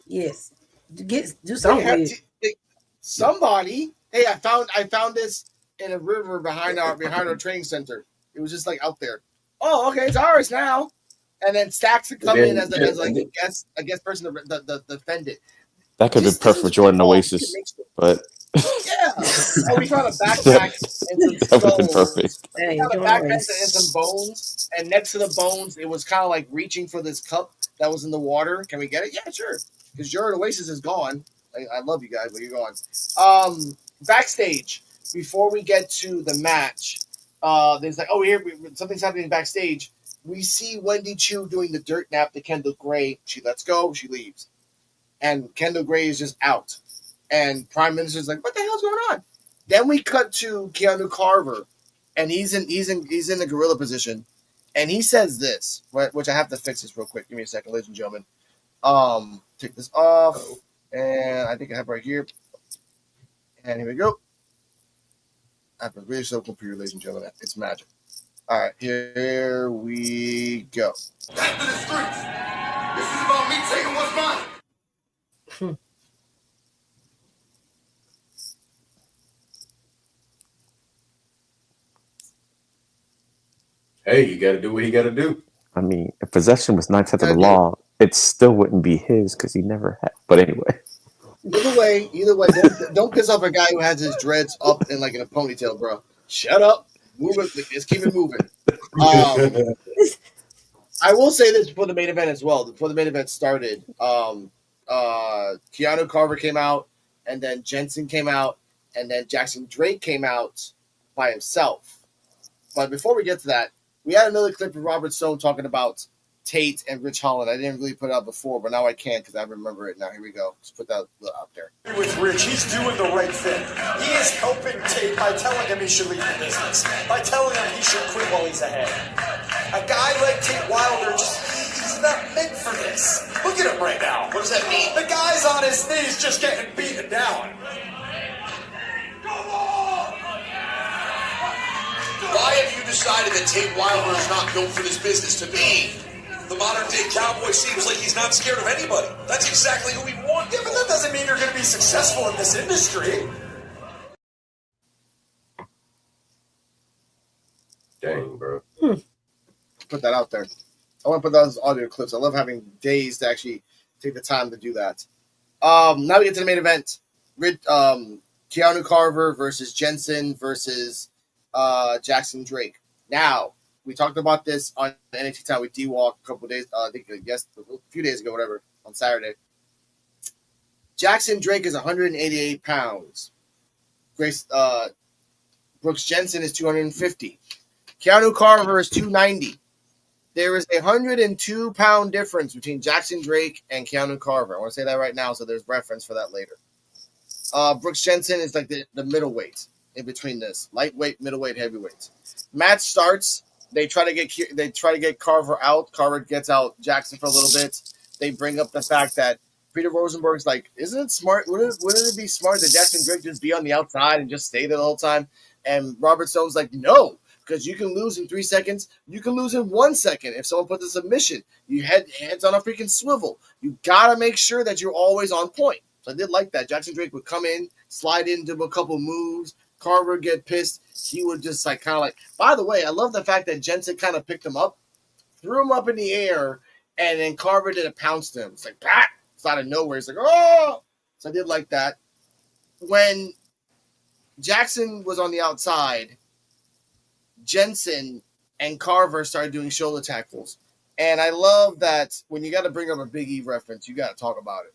Yes. Do They something have with it. somebody. Hey, I found this in a river behind our training center. It was just like out there. Oh, okay, it's ours now. And then Stacks would come in as a guest person to defend it. That could have This been perfect for is Jordan all Oasis, but yeah. Oh, we found a backpack and some that would have been stones. perfect. We Hey, found a doing backpack nice. and some bones, and next to the bones, it was kind of like reaching for this cup that was in the water. Can we get it? Yeah, sure. Because Jordan Oasis is gone. I love you guys, but you're gone. Backstage, before we get to the match, there's like, something's happening backstage. We see Wendy Chu doing the dirt nap to Kendall Gray. She lets go, she leaves. And Kendall Gray is just out. And Prime Minister's like, what the hell's going on? Then we cut to Keanu Carver, and he's in the gorilla position, and he says this, which I have to fix this real quick. Give me a second, ladies and gentlemen. Take this off, and I think I have right here. And here we go. I have a really slow computer, ladies and gentlemen. It's magic. All right, here we go. Back to the streets. This is about me taking what's mine. Hey, you got to do what you got to do. I mean, if possession was 9/10 of the law, it still wouldn't be his because he never had. But anyway. Either way, don't piss off a guy who has his dreads up and like in a ponytail, bro. Shut up. Move it. Let's keep it moving. I will say this before the main event as well. Before the main event started, Keanu Carver came out, and then Jensen came out, and then Jackson Drake came out by himself. But before we get to that, we had another clip of Robert Stone talking about Tate and Rich Holland. I didn't really put it out before, but now I can because I remember it now. Here we go. Just put that out there. With Rich, he's doing the right thing. He is helping Tate by telling him he should leave the business, by telling him he should quit while he's ahead. A guy like Tate Wilder, he's not meant for this. Look at him right now. What does that mean? The guy's on his knees just getting beaten down. Why have you decided that Tate Wilder is not built for this business? To me, the modern day cowboy seems like he's not scared of anybody. That's exactly who we want. Yeah, but that doesn't mean you're going to be successful in this industry. Dang, bro. Put that out there. I want to put those audio clips. I love having days to actually take the time to do that. Now we get to the main event. Keanu Carver versus Jensen versus Jackson Drake. Now, we talked about this on NXT Time with D-Walk a couple days, a few days ago, whatever, on Saturday. Jackson Drake is 188 pounds. Brooks Jensen is 250. Keanu Carver is 290. There is a 102-pound difference between Jackson Drake and Keanu Carver. I want to say that right now, so there's reference for that later. Brooks Jensen is like the middleweight in between this lightweight, middleweight, heavyweight. Match starts. They try to get Carver out. Carver gets out Jackson for a little bit. They bring up the fact that Peter Rosenberg's like, isn't it smart? Wouldn't it be smart that Jackson Drake just be on the outside and just stay there the whole time? And Robert Stone's like, no, because you can lose in 3 seconds. You can lose in 1 second if someone puts a submission. You heads on a freaking swivel. You gotta make sure that you're always on point. So I did like that. Jackson Drake would come in, slide into a couple moves. Carver would get pissed. He would just like kind of like. By the way, I love the fact that Jensen kind of picked him up, threw him up in the air, and then Carver did a pounce to him. It's like, bah! It's out of nowhere. It's like, oh! So I did like that. When Jackson was on the outside, Jensen and Carver started doing shoulder tackles. And I love that when you got to bring up a Big E reference, you got to talk about it.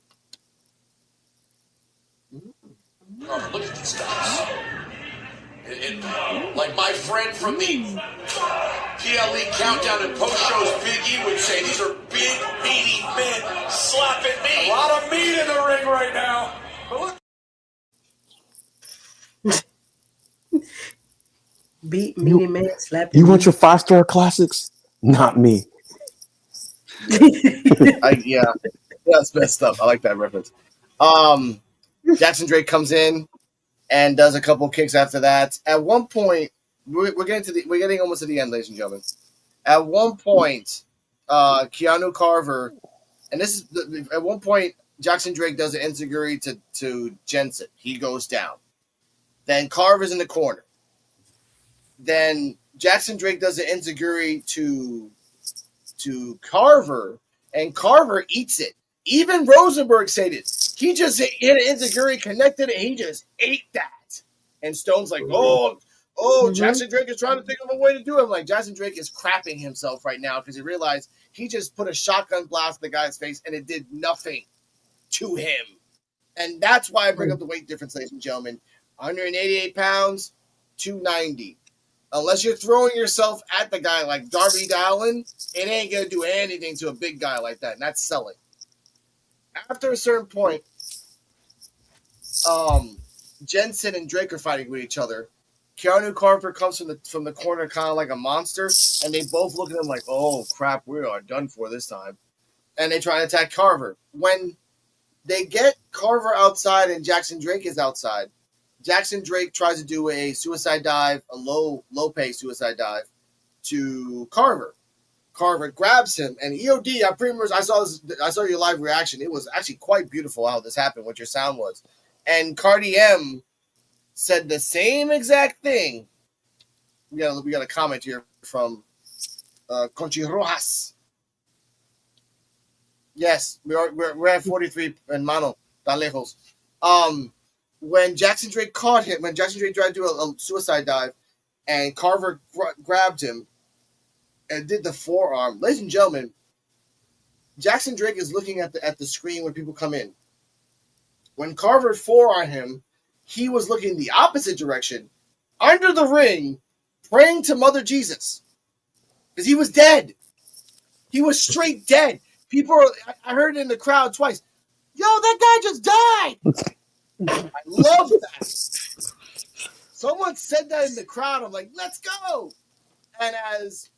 Carver, look at these guys. Like my friend from the PLE Countdown and Post Shows, Big E would say, these are big, meaty men slapping me. A lot of meat in the ring right now. But look. Beat meaty man slapping. You want your 5-star classics? Not me. Yeah, that's messed up. I like that reference. Jackson Drake comes in and does a couple kicks after that. At one point, we're getting almost to the end, ladies and gentlemen. At one point, Keanu Carver, and this is at one point, Jackson Drake does an enziguri to Jensen. He goes down. Then Carver's in the corner. Then Jackson Drake does an enziguri to Carver, and Carver eats it. Even Rosenberg said it. He just hit an enziguri, connected, and he just ate that. And Stone's like, Jackson Drake is trying to think of a way to do it. I'm like, Jackson Drake is crapping himself right now because he realized he just put a shotgun blast in the guy's face, and it did nothing to him. And that's why I bring up the weight difference, ladies and gentlemen. 188 pounds, 290. Unless you're throwing yourself at the guy like Darby Allin, it ain't going to do anything to a big guy like that. And that's selling. After a certain point, Jensen and Drake are fighting with each other. Keanu Carver comes from the corner kind of like a monster, and they both look at him like, oh, crap, we are done for this time. And they try to attack Carver. When they get Carver outside and Jackson Drake is outside, Jackson Drake tries to do a suicide dive, a low-pay suicide dive to Carver. Carver grabs him, and EOD, I saw your live reaction. It was actually quite beautiful how this happened, what your sound was. And Cardi M said the same exact thing. We got a comment here from Conchi Rojas. Yes, we're at 43 and mano, tan lejos. When Jackson Drake caught him, when Jackson Drake tried to do a suicide dive, and Carver grabbed him and did the forearm, ladies and gentlemen, Jackson Drake is looking at the screen when people come in. When Carver forearmed him, he was looking the opposite direction, under the ring, praying to Mother Jesus, because he was dead. He was straight dead. I heard it in the crowd twice. Yo, that guy just died. I love that. Someone said that in the crowd. I'm like, let's go. And as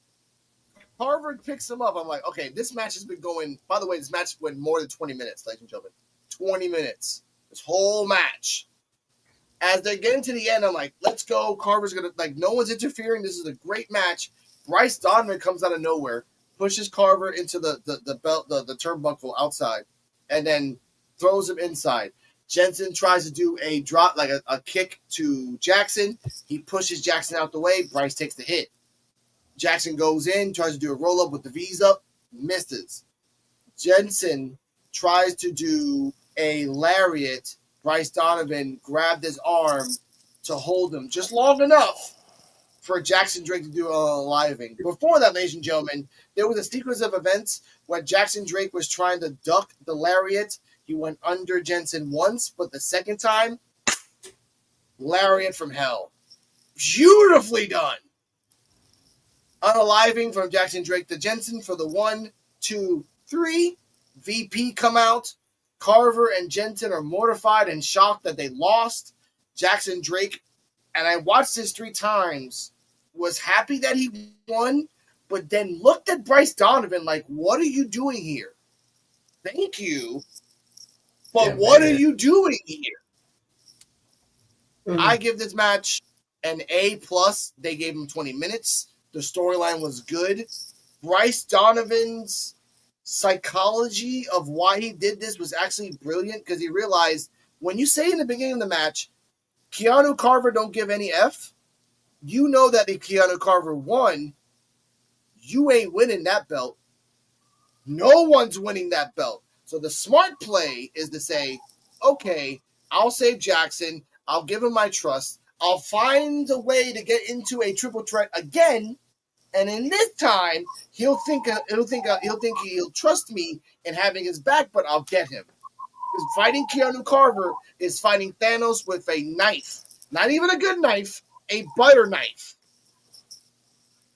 Harvard picks him up, I'm like, okay, this match has been going. By the way, this match went more than 20 minutes, ladies and gentlemen. 20 minutes. This whole match. As they're getting to the end, I'm like, let's go. Carver's going to, no one's interfering. This is a great match. Bryce Donovan comes out of nowhere, pushes Carver into the turnbuckle outside, and then throws him inside. Jensen tries to do a drop, like a kick to Jackson. He pushes Jackson out the way. Bryce takes the hit. Jackson goes in, tries to do a roll-up with the V's up, misses. Jensen tries to do a lariat. Bryce Donovan grabbed his arm to hold him just long enough for Jackson Drake to do a living. Before that, ladies and gentlemen, there was a sequence of events where Jackson Drake was trying to duck the lariat. He went under Jensen once, but the second time, lariat from hell. Beautifully done. Unaliving from Jackson Drake to Jensen for the 1, 2, 3. VP come out. Carver and Jensen are mortified and shocked that they lost. Jackson Drake, and I watched this 3 times, was happy that he won, but then looked at Bryce Donovan like, what are you doing here? Thank you. But what are you doing here? I give this match an A+. They gave him 20 minutes. The storyline was good. Bryce Donovan's psychology of why he did this was actually brilliant, because he realized when you say in the beginning of the match, Keanu Carver don't give any F, you know that if Keanu Carver won, you ain't winning that belt. No one's winning that belt. So the smart play is to say, okay, I'll save Jackson. I'll give him my trust. I'll find a way to get into a triple threat again, and in this time he'll trust me in having his back, but I'll get him. Because fighting Keanu Carver is fighting Thanos with a knife, not even a good knife, a butter knife.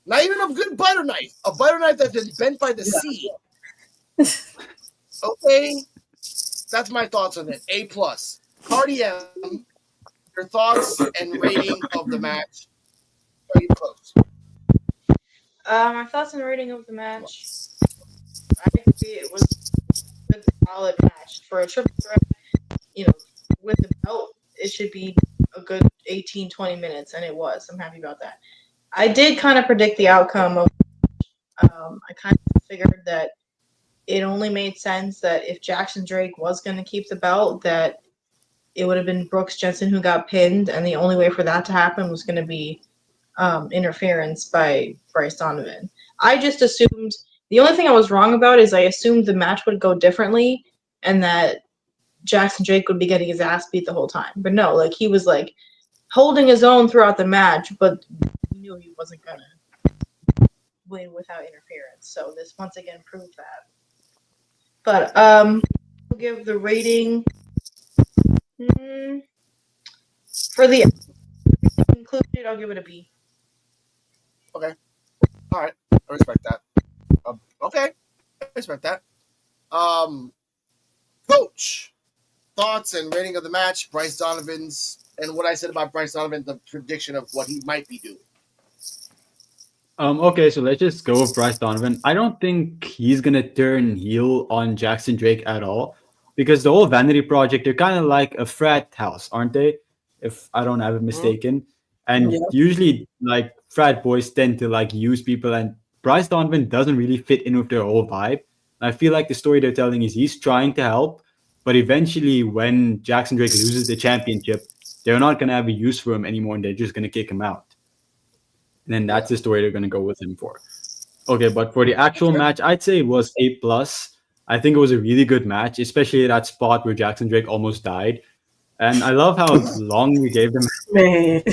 Not even a good butter knife, a butter knife that's been bent by the sea. Okay, that's my thoughts on it. A+. Cardi M, your thoughts and rating of the match. Very close. My thoughts and rating of the match. I agree it was a good, solid match for a triple threat. With the belt, it should be a good 18, 20 minutes, and it was. I'm happy about that. I did kind of predict the outcome of. I kind of figured that it only made sense that if Jackson Drake was going to keep the belt, that it would have been Brooks Jensen who got pinned, and the only way for that to happen was going to be interference by Bryce Donovan. I just assumed the only thing I was wrong about is I assumed the match would go differently, and that Jackson Drake would be getting his ass beat the whole time. But no, like he was like holding his own throughout the match, but he knew he wasn't gonna win without interference. So this once again proved that. But we'll give the rating for the included. I'll give it a B. Okay. All right. I respect that. Okay. I respect that. Coach, thoughts and rating of the match, Bryce Donovan's, and what I said about Bryce Donovan, the prediction of what he might be doing. Okay, so let's just go with Bryce Donovan. I don't think he's gonna turn heel on Jackson Drake at all, because the whole Vanity Project, they're kind of like a frat house, aren't they? If I don't have it mistaken. And usually, like, frat boys tend to like use people, and Bryce Donovan doesn't really fit in with their whole vibe. I feel like the story they're telling is he's trying to help, but eventually, when Jackson Drake loses the championship, they're not gonna have a use for him anymore, and they're just gonna kick him out. And then that's the story they're going to go with him for. Okay, but for the actual match, I'd say it was A+. I think it was a really good match, especially that spot where Jackson Drake almost died. And I love how long we gave them. Man.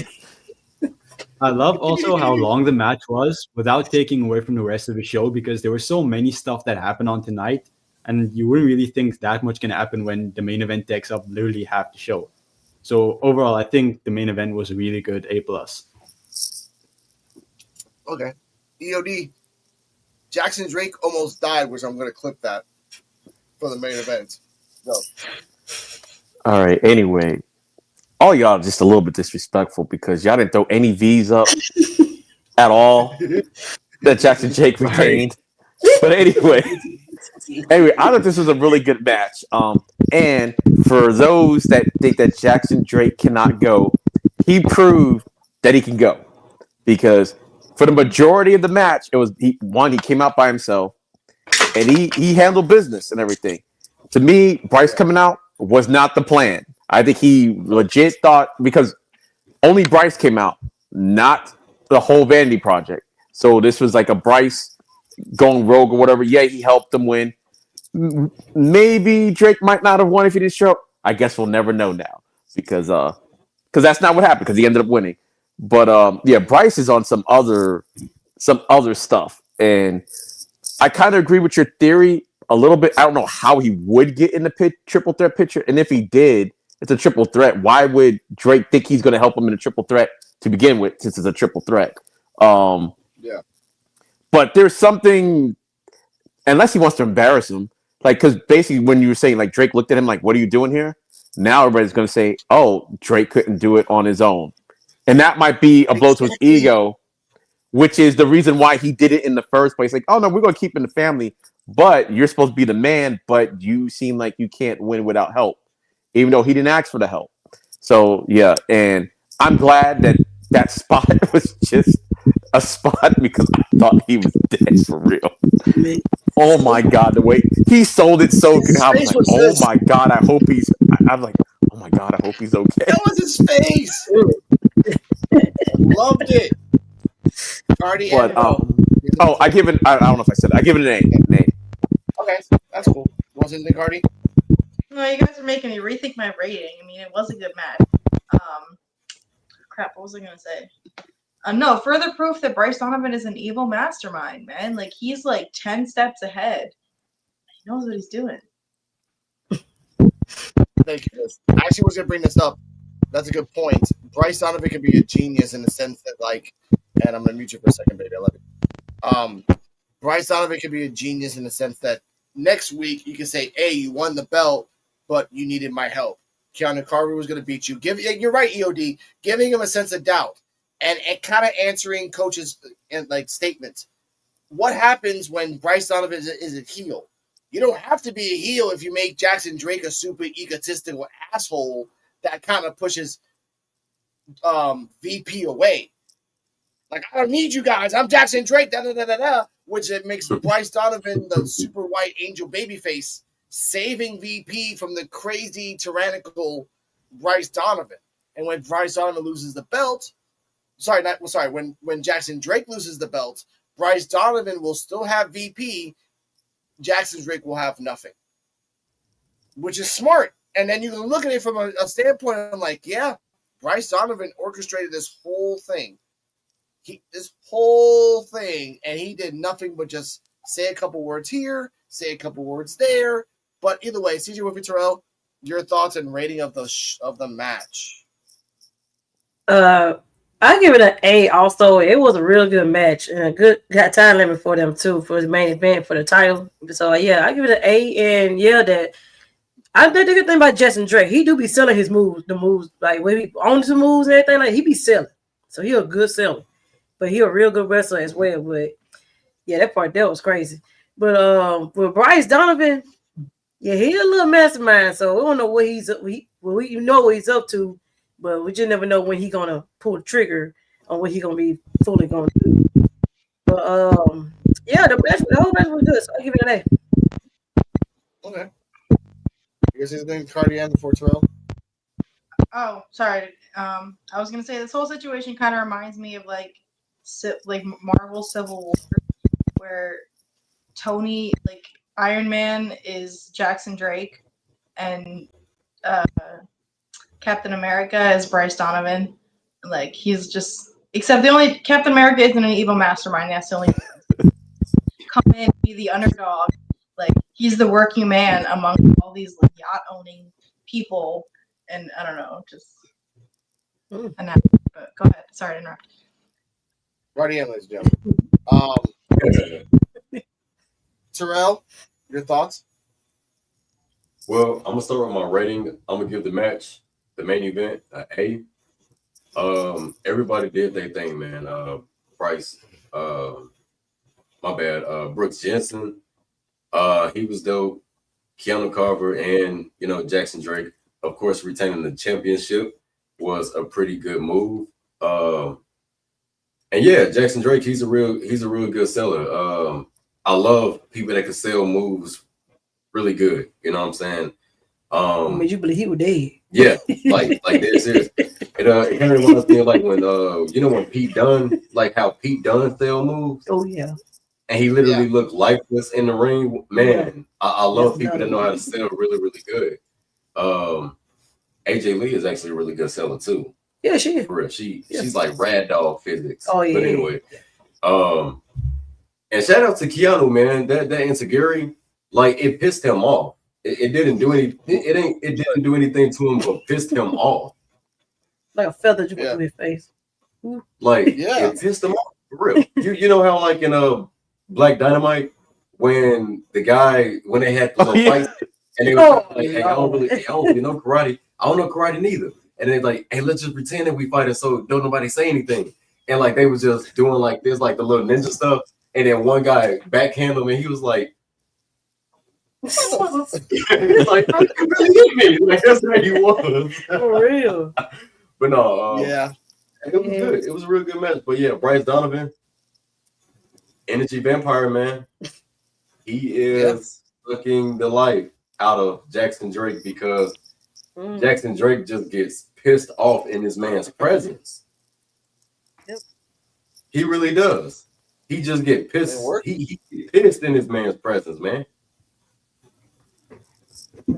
I love also how long the match was without taking away from the rest of the show, because there was so many stuff that happened on tonight, and you wouldn't really think that much can happen when the main event takes up literally half the show. So overall, I think the main event was really good, A+. Okay. EOD. Jackson Drake almost died, which I'm going to clip that for the main event. Go. All right. Anyway, all y'all just a little bit disrespectful because y'all didn't throw any V's up at all that Jackson Drake retained. But anyway, I thought this was a really good match. And for those that think that Jackson Drake cannot go, he proved that he can go, because for the majority of the match, it was he came out by himself, and he handled business and everything. To me, Bryce coming out was not the plan. I think he legit thought, because only Bryce came out, not the whole Vanity Project. So this was like a Bryce going rogue or whatever. Yeah, he helped them win. Maybe Drake might not have won if he didn't show up. I guess we'll never know now, because that's not what happened, because he ended up winning. But yeah, Bryce is on some other stuff, and I kind of agree with your theory a little bit. I don't know how he would get in the triple threat picture, and if he did, it's a triple threat. Why would Drake think he's going to help him in a triple threat to begin with, since it's a triple threat? Yeah. But there's something, unless he wants to embarrass him, like, because basically when you were saying, like, Drake looked at him like, "What are you doing here?" Now everybody's going to say, "Oh, Drake couldn't do it on his own." And that might be a blow to his ego, which is the reason why he did it in the first place. Like, oh, no, we're going to keep in the family, but you're supposed to be the man, but you seem like you can't win without help, even though he didn't ask for the help. So, yeah, and I'm glad that spot was just a spot, because I thought he was dead for real. Oh, my God, the way he sold it so good. I was like, oh, my God, I hope he's – I'm like, oh, my God, I hope he's okay. That was his face. Loved it. Cardi. But I give it. I don't know if I said it. I give it an A. Okay, that's cool. You want to say anything, Cardi? No, you guys are making me rethink my rating. I mean, it was a good match. What was I gonna say? No, further proof that Bryce Donovan is an evil mastermind, man. Like he's like 10 steps ahead. He knows what he's doing. Thank you. I actually was gonna bring this up. That's a good point. Bryce Donovan could be a genius in the sense that, like, and I'm gonna mute you for a second, baby. I love you. Bryce Donovan could be a genius in the sense that next week you can say, "Hey, you won the belt, but you needed my help. Keanu Carver was gonna beat you." You're right, EOD. Giving him a sense of doubt and kind of answering coaches' like statements. What happens when Bryce Donovan is a heel? You don't have to be a heel if you make Jackson Drake a super egotistical asshole that kind of pushes VP away. Like, I don't need you guys. I'm Jackson Drake, which it makes Bryce Donovan the super white angel babyface, saving VP from the crazy, tyrannical Bryce Donovan. And when Bryce Donovan loses the belt, when Jackson Drake loses the belt, Bryce Donovan will still have VP. Jackson Drake will have nothing, which is smart. And then you can look at it from a standpoint of like, yeah, Bryce Donovan orchestrated this whole thing. And he did nothing but just say a couple words here, say a couple words there. But either way, CJ Wolfie Terrell, your thoughts and rating of the match? I give it an A. Also, it was a real good match and a good time limit for them too for the main event for the title. So yeah, I give it an A. And yeah, that I think the good thing about Jackson Drake, he do be selling his moves, the moves like when he owns the moves and everything, like he be selling. So he a good seller, but he a real good wrestler as well. But yeah, that was crazy. But with Bryce Donovan, yeah, he a little mastermind. So we don't know what you know what he's up to. But we just never know when he's gonna pull the trigger on what he's gonna be fully gonna do. But yeah, the whole match was good. So I give it an A. Okay. You guys anything Cardian before Terrell? Oh, sorry. I was gonna say this whole situation kind of reminds me of like Marvel Civil War, where Tony, like Iron Man, is Jackson Drake, and Captain America is Bryce Donovan. Like he's just, except the only Captain America isn't an evil mastermind. That's the only come in, be the underdog. Like he's the working man among all these like, yacht owning people, and I don't know, just. But go ahead. Sorry to interrupt. Right in, ladies and gentlemen. Terrell, your thoughts? Well, I'm gonna start with my rating. I'm gonna give the match, the main event, an A. Everybody did their thing, man. Bryce, my bad. Brooks Jensen, he was dope. Keanu Carver and Jackson Drake, of course, retaining the championship was a pretty good move. And yeah, Jackson Drake, he's a real good seller. I love people that can sell moves really good. You know what I'm saying? made you believe he was dead. Yeah, like this is. It kind of reminds me of like when when Pete Dunne, like how Pete Dunne sell moves. Oh yeah. And he literally looked lifeless in the ring. Man, I love people that know how to sell really, really good. AJ Lee is actually a really good seller too. Yeah, she is. For real. She's like rad dog physics. Oh yeah. But anyway, and shout out to Keanu, man. That insecurity, like it pissed him off. It didn't do any. It didn't do anything to him, but pissed him off. Like a feather just went through his face. Like it pissed him off for real. You know how like in Black Dynamite when they had the little fight and they were like, hey, I don't really know karate. I don't know karate neither. And they're like, hey, let's just pretend that we fighting so don't nobody say anything. And like they was just doing like this, like the little ninja stuff. And then one guy backhand him and he was like, like, really me. Like that's how he was. For real. But no, it was good. It was a real good match. But yeah, Bryce Donovan, Energy Vampire, man. He is sucking the life out of Jackson Drake because Jackson Drake just gets pissed off in this man's presence. Yep. He really does. He just get pissed. He pissed in this man's presence, man.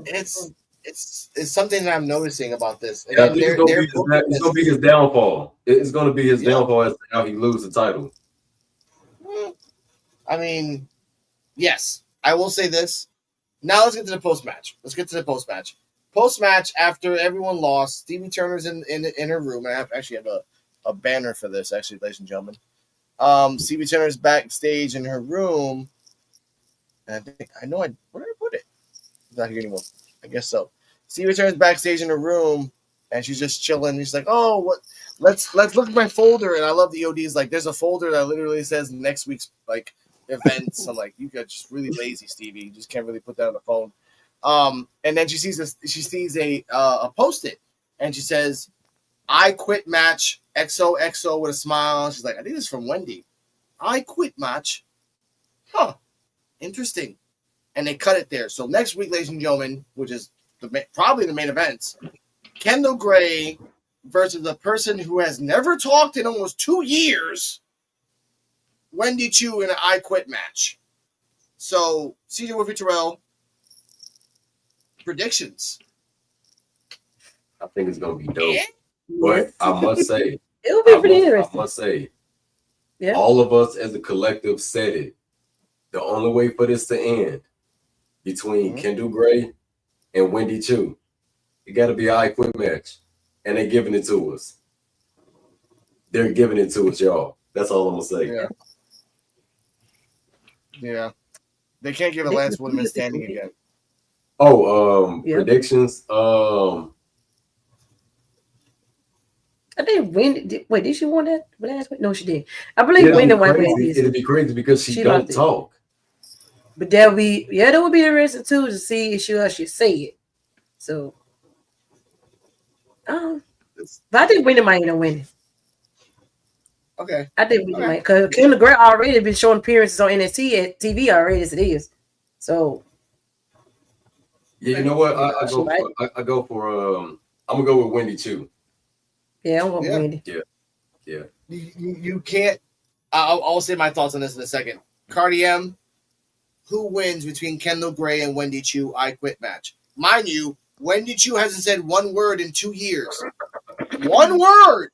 It's it's something that I'm noticing about this. I Again, think they're it's gonna be his downfall. It's gonna be his Yep. downfall as to how he loses the title. I mean, yes, I will say this. Now let's get to the post match. Post match, after everyone lost, Stevie Turner's in her room. And I actually have a banner for this, actually, ladies and gentlemen. Stevie Turner's backstage in her room. And where did I put it? It's not here anymore. I guess so. Stevie Turner's backstage in her room, and she's just chilling. She's like, "Oh, what? Let's look at my folder." And I love the OD's like, "There's a folder that literally says next week's like events." I'm like, "You got just really lazy, Stevie. You just can't really put that on the phone." And then she sees a post-it, and she says, "I quit match XOXO" with a smile. She's like, "I think this is from Wendy. I quit match." Huh. Interesting. And they cut it there. So next week, ladies and gentlemen, which is probably the main event, Kendall Gray versus the person who has never talked in almost 2 years, Wendy Chu, in an I Quit match. So, CJ Wolfie Terrell, predictions. I think it's gonna be dope. But I must say, it will be pretty interesting. I must say, all of us as a collective said it. The only way for this to end between Kendall Gray and Wendy Chu, it got to be an I Quit match, and they're giving it to us. They're giving it to us, y'all. That's all I'm gonna say. Yeah. They can't give a last woman standing again. Predictions. I think Wendy. Wait, did she win that last week? No, she did. I believe Wendy won. It'd be crazy because she don't talk. But that would be interesting too to see if she actually say it. So, but I think Wendy might end up winning. Okay. I think Wendy might, because Kendall Gray already been showing appearances on NXT at TV already as it is. So. Yeah, you know what? I go for I'm gonna go with Wendy Chu. Yeah, I'm going with Wendy. Yeah. You can't. I'll say my thoughts on this in a second. Cardi M, who wins between Kendall Gray and Wendy Chu I Quit match? Mind you, Wendy Chu hasn't said one word in 2 years. One word.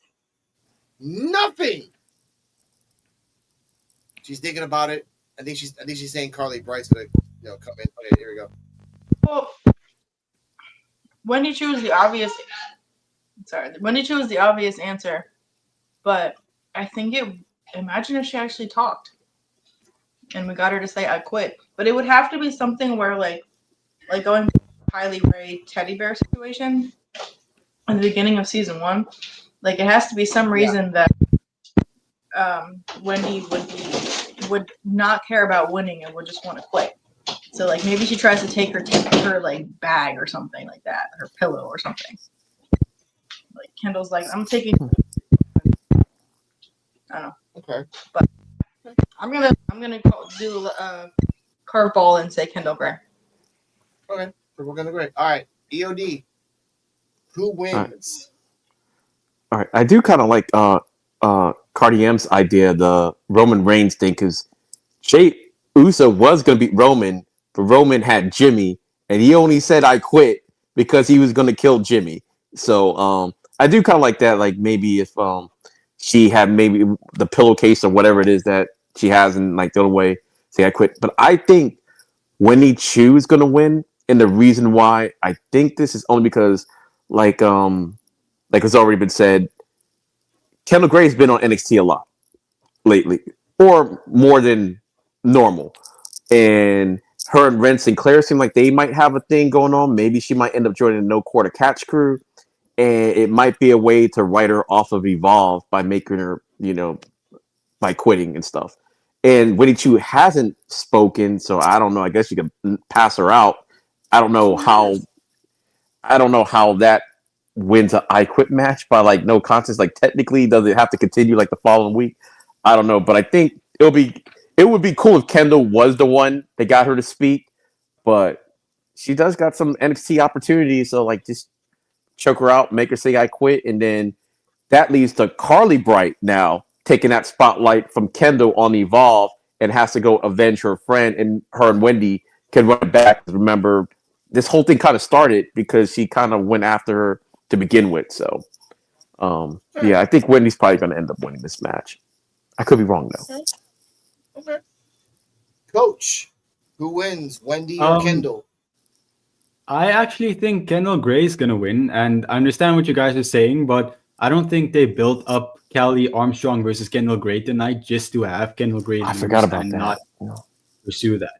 Nothing. She's thinking about it. I think she's saying Carly Bright's gonna come in. Okay, here we go. Well, Wendy Chu is the obvious. Sorry, Wendy Chu is the obvious answer, but I think imagine if she actually talked, and we got her to say "I quit," but it would have to be something where like going to Kylie Ray teddy bear situation in the beginning of season 1. Like it has to be some reason that Wendy would not care about winning and would just want to quit. So like maybe she tries to take her like bag or something like that, her pillow or something. Like Kendall's like, I'm taking. I don't know. Okay. But I'm gonna do a curveball and say Kendall Gray. Okay, we're gonna great. All right, EOD. Who wins? All right. I do kind of like Cardi M's idea, the Roman Reigns thing, because Jey Uso was gonna beat Roman, but Roman had Jimmy, and he only said I quit because he was gonna kill Jimmy. So I do kind of like that. Like maybe if she had maybe the pillowcase or whatever it is that she has, and like the other way say I quit. But I think Wendy Chu is gonna win, and the reason why I think this is only because like it's already been said, Kendall Gray's been on NXT a lot lately, or more than normal, and her and Ren Sinclair seem like they might have a thing going on. Maybe she might end up joining the No Quarter Catch crew, and it might be a way to write her off of Evolve by making her, by quitting and stuff. And Winnie Chu hasn't spoken, so I don't know. I guess you could pass her out. I don't know how that wins an I Quit match by like no contest. Like technically, does it have to continue like the following week? I don't know, but I think it would be cool if Kendall was the one that got her to speak, but she does got some NXT opportunities, so like just choke her out, make her say I quit, and then that leads to Carly Bright now taking that spotlight from Kendall on Evolve and has to go avenge her friend, and her and Wendy can run it back. Remember, this whole thing kind of started because she kind of went after her to begin with. So, yeah, I think Wendy's probably going to end up winning this match. I could be wrong though. Okay. Coach, who wins, Wendy or Um, Kendall? I actually think Kendall Gray is gonna win, and I understand what you guys are saying, but I don't think they built up Callie Armstrong versus Kendall Gray tonight just to have Kendall Gray I lose forgot about and that. not pursue that.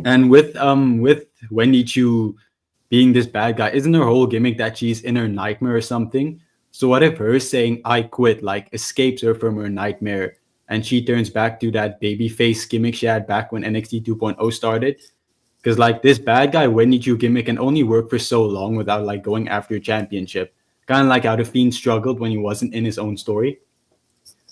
And with Wendy Chu being this bad guy, isn't her whole gimmick that she's in her nightmare or something? So what if her saying "I quit" like escapes her from her nightmare, and she turns back to that babyface gimmick she had back when NXT 2.0 started? Because like this bad guy Wendy Chu gimmick can only work for so long without like going after a championship. Kind of like how the Fiend struggled when he wasn't in his own story.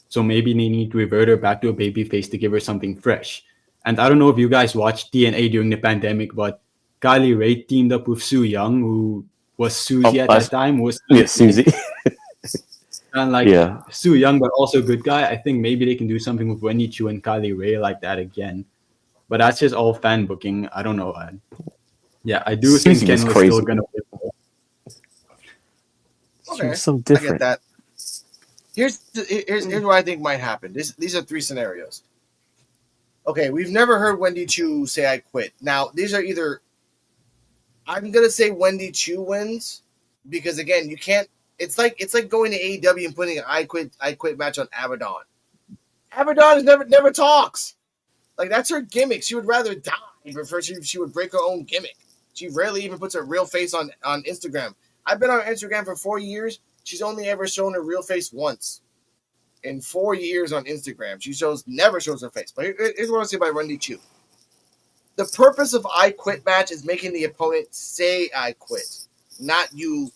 So maybe they need to revert her back to a babyface to give her something fresh. And I don't know if you guys watched TNA during the pandemic, but Kylie Ray teamed up with Sue Young, who was Susie at that time. Was Yeah, Susie. and like Yeah. Sue Young, but also good guy. I think maybe they can do something with Wendy Chu and Kylie Ray like that again. But that's just all fan booking. I don't know. Yeah, I do think Susie was Kendall is crazy. still gonna win. Okay, so I get different. that. Here's what I think might happen. These are three scenarios. Okay, we've never heard Wendy Chu say "I quit." Now, these are either I'm gonna say Wendy Chu wins because again, you can't. It's like going to AEW and putting an "I quit" match on Abaddon. Abaddon is never talks. Like that's her gimmick. She would rather die before she would break her own gimmick. She rarely even puts her real face on Instagram. I've been on Instagram for 4 years. She's only ever shown her real face once. In 4 years on Instagram, she never shows her face. But here's what I say by Wendy Chu. The purpose of "I quit" match is making the opponent say "I quit," not you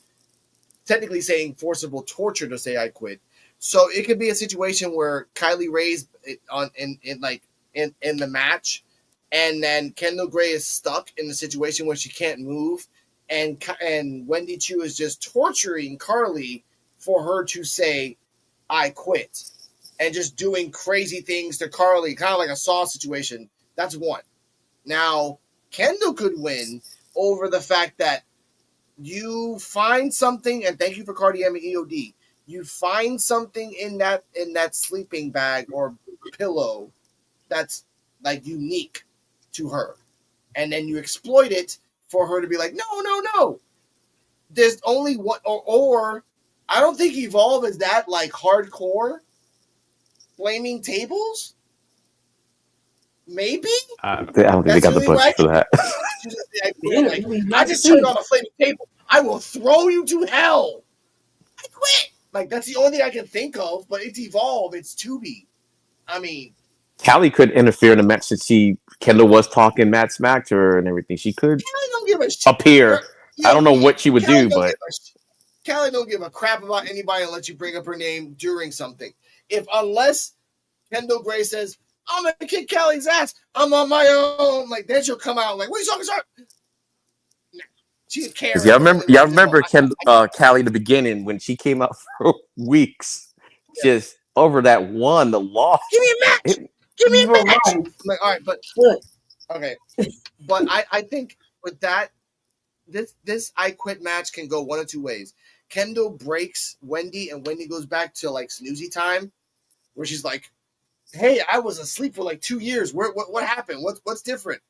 technically saying forcible torture to say "I quit." So it could be a situation where Kylie Ray's in the match, and then Kendall Gray is stuck in the situation where she can't move, and Wendy Chu is just torturing Carly for her to say "I quit," and just doing crazy things to Carly, kind of like a Saw situation. That's one. Now, Kendall could win over the fact that you find something, and thank you for Cardi M and EOD. You find something in that sleeping bag or pillow that's like unique to her, and then you exploit it for her to be like, no. There's only one, or I don't think Evolve is that like hardcore. Flaming tables? Maybe? I don't think they got the budget for that. I just turned on a flaming table. I will throw you to hell. I quit. Like that's the only thing I can think of. But it's Evolve. It's Tubi. I mean, Callie could interfere in the match since Kendall was talking Matt smack to her and everything. She could Callie don't give a shit. appear. I don't know what she would do, but Callie don't give a crap about anybody unless you bring up her name during something. Unless Kendall Gray says, "I'm gonna kick Callie's ass. I'm on my own," like then she'll come out like, "What are you talking about?" Nah, she's Karen. y'all remember Callie in the beginning when she came out for weeks, just over that one, the loss. Give me a match. Give me a match. I'm like, all right, but okay, but I think with that, this "I quit" match can go one of two ways. Kendall breaks Wendy, and Wendy goes back to like snoozy time, where she's like, "Hey, I was asleep for like 2 years. What happened? What's different?"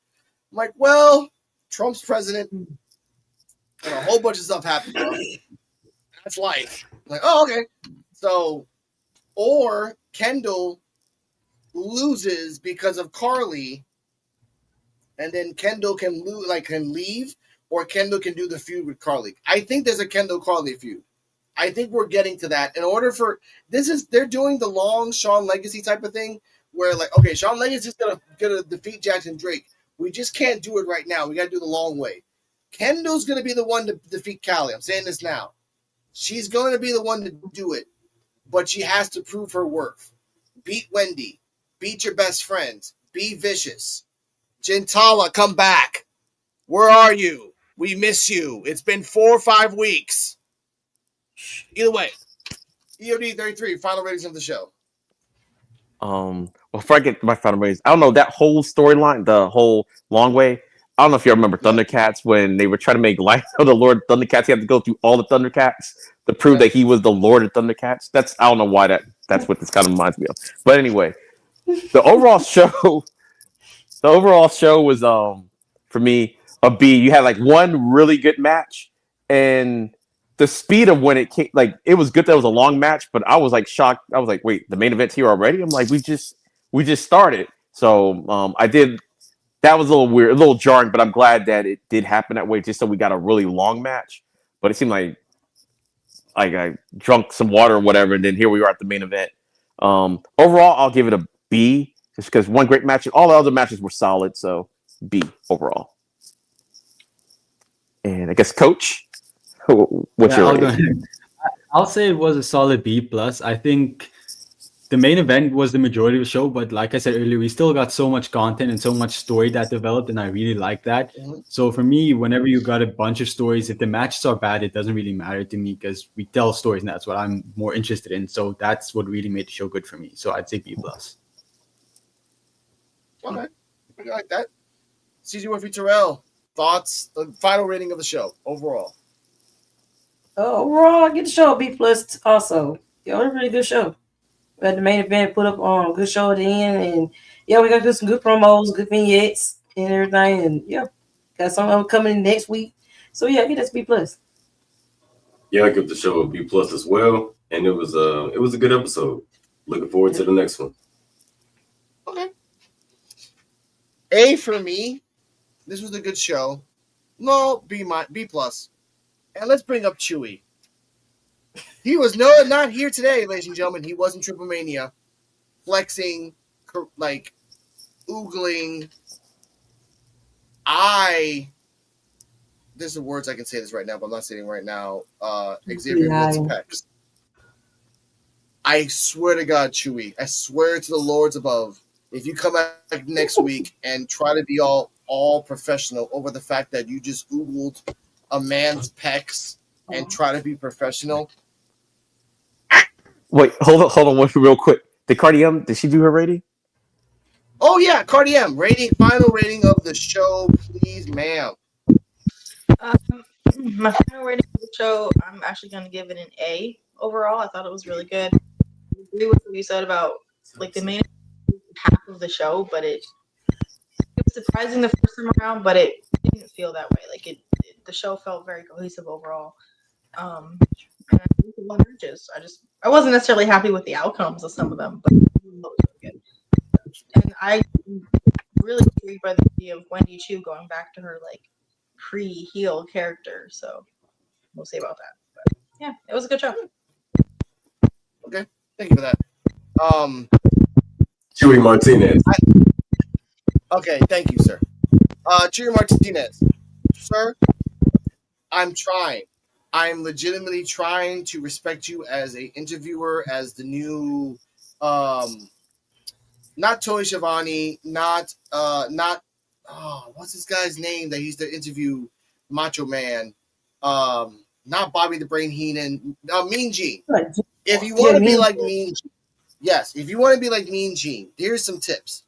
I'm like, "Well, Trump's president, and a whole bunch of stuff happened, bro. That's life." I'm like, "Oh, okay." So, or Kendall loses because of Carly, and then Kendall can leave, or Kendall can do the feud with Carly. I think there's a Kendall Carly feud. I think we're getting to that. In order for they're doing the long Shawn Legacy type of thing, where like, okay, Shawn Legacy is gonna defeat Jackson Drake. We just can't do it right now. We got to do the long way. Kendall's gonna be the one to defeat Callie. I'm saying this now. She's going to be the one to do it, but she has to prove her worth. Beat Wendy. Beat your best friends. Be vicious. Gentala, come back. Where are you? We miss you. It's been 4 or 5 weeks. Either way, EOD 33, final ratings of the show. Well, before I get my final ratings, I don't know that whole storyline, the whole long way. I don't know if you remember Thundercats when they were trying to make light of the Lord Thundercats. He had to go through all the Thundercats to prove that he was the Lord of Thundercats. I don't know why that's what this kind of reminds me of. But anyway, the overall show, the overall show was for me a B. You had like one really good match, and the speed of when it came, like it was good that it was a long match, but I was like shocked. I was like, wait, the main event's here already? I'm like, we just started. So I did. That was a little weird, a little jarring, but I'm glad that it did happen that way, just so we got a really long match. But it seemed like I drunk some water or whatever, and then here we are at the main event. Overall, I'll give it a B, just because one great match. All the other matches were solid, so B overall. And I guess, Coach, what's your I'll rating? go ahead. I'll say it was a solid B plus. I think the main event was the majority of the show, but like I said earlier, we still got so much content and so much story that developed, and I really like that. So for me, whenever you got a bunch of stories, if the matches are bad, it doesn't really matter to me because we tell stories, and that's what I'm more interested in. So that's what really made the show good for me. So I'd say B plus. Okay, I like that. CG Murphy Terrell, thoughts, the final rating of the show overall. Overall, I get the show a B plus also. Yeah, it was a really good show. We had the main event put up on good show at the end, and yeah, we got to do some good promos, good vignettes, and everything, and yeah, got some of them coming next week. So yeah, I get that to B plus. Yeah, I give the show a B plus as well, and it was a good episode. Looking forward to the next one. Okay. A for me. This was a good show. No, B plus. And let's bring up Chewy. He was not here today, ladies and gentlemen. He was in Triple Mania, flexing, like oogling. There's the words I can say this right now, but I'm not saying it right now. Xavier Woods pecs. I swear to God, Chewy. I swear to the Lords above. If you come back next week and try to be all professional over the fact that you just oogled a man's pecs and try to be professional. Wait, hold on, real quick. Did Cardi M? Did she do her rating? Oh yeah, Cardi M. Final rating of the show, please, ma'am. My final rating of the show, I'm actually going to give it an A overall. I thought it was really good. I agree with what you said about like the main half of the show, but it was surprising the first time around, but it didn't feel that way. Like the show felt very cohesive overall. And I think the matches. I wasn't necessarily happy with the outcomes of some of them, but it was really good. And I really intrigued by the idea of Wendy Chu going back to her like pre-heel character. So we'll see about that. But yeah, it was a good show. Okay, thank you for that. Chewy Martinez. Okay, thank you, sir. Chewy Martinez. Sir, I'm trying. I'm legitimately trying to respect you as a interviewer, as the new, not Tony Schiavone, not, what's this guy's name that used to interview Macho Man? Not Bobby the Brain Heenan, Mean Gene. If you want to be like Mean Gene, yes, if you want to be like Mean Gene, here's some tips.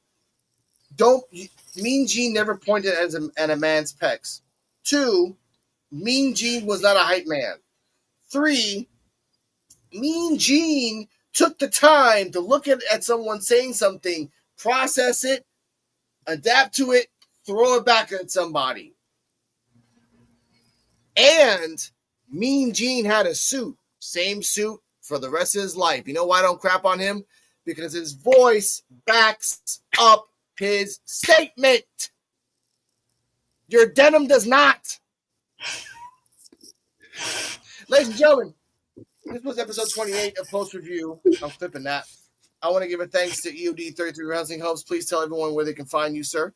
Mean Gene never pointed at a man's pecs. 2, Mean Gene was not a hype man. 3, Mean Gene took the time to look at someone saying something, process it, adapt to it, throw it back at somebody. And Mean Gene had a suit, same suit for the rest of his life. You know why I don't crap on him? Because his voice backs up his statement. Your denim does not. Ladies and gentlemen, this was episode 28 of Post Review. I'm clipping that. I want to give a thanks to EOD 33 Wrestling Hubs. Please tell everyone where they can find you, sir.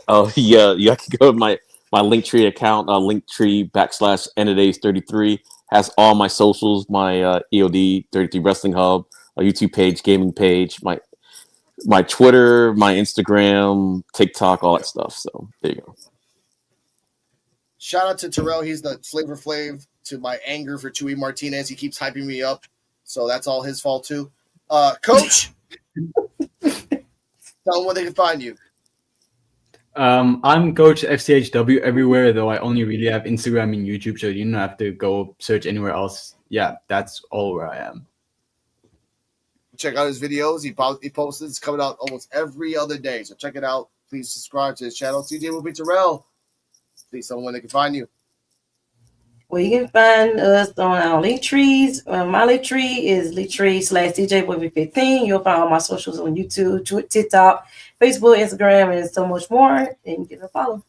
Oh yeah, you have to go to my Linktree account, Linktree /NAdays33 has all my socials, my EOD 33 Wrestling Hub, a YouTube page, gaming page, my Twitter, my Instagram, TikTok, all that stuff. So there you go. Shout out to Terrell. He's the Flavor Flav to my anger for Chewy Martinez. He keeps hyping me up, so that's all his fault too. Coach, tell them where they can find you. I'm Coach FCHW everywhere, though I only really have Instagram and YouTube, so you don't have to go search anywhere else. Yeah, that's all where I am. Check out his videos. He posts it's coming out almost every other day. So check it out. Please subscribe to his channel. TJ will be Terrell. Please tell them where they can find you. Well, you can find us on our link trees. My link tree is linktree/DJ15. You'll find all my socials on YouTube, TikTok, Facebook, Instagram, and so much more. And give it a follow.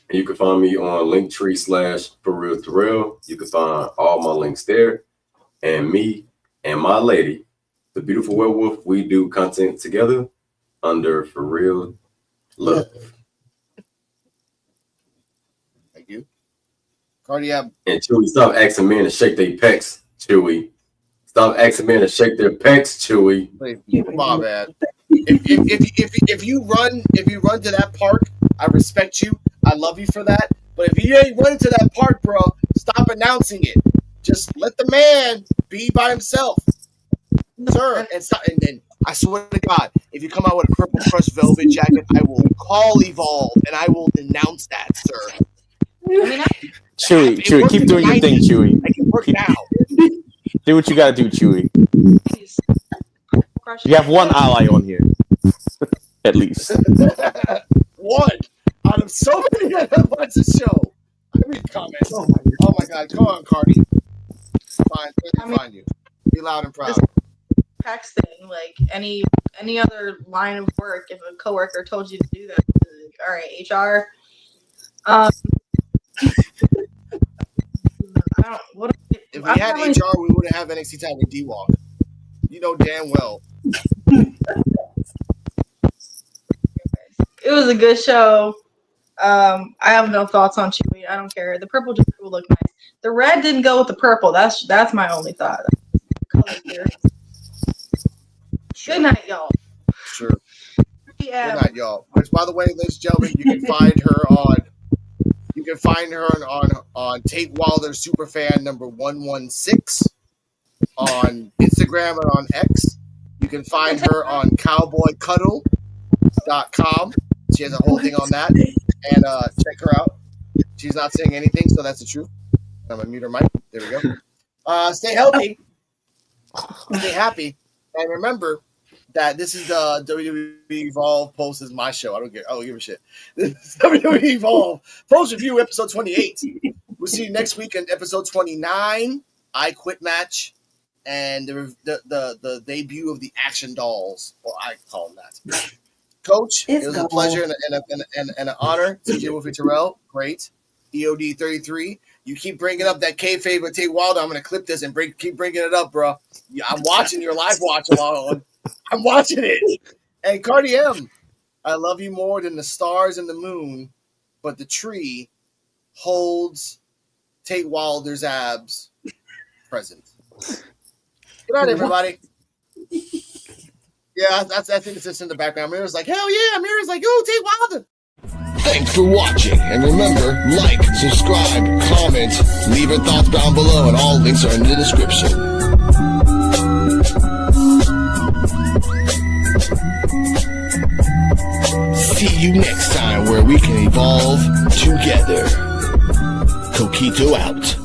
And you can find me on Linktree/ForRealTerrell. You can find all my links there. And me and my lady, the beautiful werewolf, we do content together under For Real Love. Thank you. Cardiac. And Chewy, stop asking men to shake their pecs, Chewy. Stop asking men to shake their pecs, Chewy. Come on, man. If you run to that park, I respect you. I love you for that. But if you ain't running to that park, bro, stop announcing it. Just let the man be by himself, sir. And stop. And then I swear to God, if you come out with a purple crushed velvet jacket, I will call Evolve and I will denounce that, sir. Chewy, keep doing your thing, Chewy. I can work now. Do what you gotta do, Chewy. You have one ally on here, at least. One out of so many that watch the show. I read comments. Oh my God! Come on, Cardi. Fine, find you. Be loud and proud. Tax thing, like any other line of work, if a coworker told you to do that, like, all right, HR. If we had HR, we wouldn't have NXT Time with D-Walk. You know damn well. It was a good show. I have no thoughts on Chewy. I don't care. The purple just will look nice. The red didn't go with the purple. That's my only thought. Good night, y'all. Sure. Yeah. Good night, y'all. Which, by the way, ladies and gentlemen, you can find her on Tate Wilder Superfan number 116 on Instagram and on X. You can find her on cowboycuddle.com. She has a whole thing on that. And check her out. She's not saying anything, so that's the truth. I'm going to mute her mic. There we go. Stay healthy. Stay happy. And remember that this is the WWE Evolve Post is my show. I don't give a shit. This is WWE Evolve Post Review episode 28. We'll see you next week in episode 29. I Quit match and the debut of the Action Dolls, or I call them that. Coach, it was a pleasure and an honor. TJ Wolfie Terrell, great. EOD 33. You keep bringing up that kayfabe with Tate Wilder. I'm gonna clip this and keep bringing it up, bro. I'm watching your live watch along. I'm watching it. And Cardi M, I love you more than the stars and the moon, but the tree holds Tate Wilder's abs present. Good night, everybody. Yeah, I think it's just in the background. Mira's like, hell yeah. Mira's like, oh, Tate Wilder. Thanks for watching, and remember, like, subscribe, comment, leave your thoughts down below, and all links are in the description. See you next time where we can evolve together. Coquito out.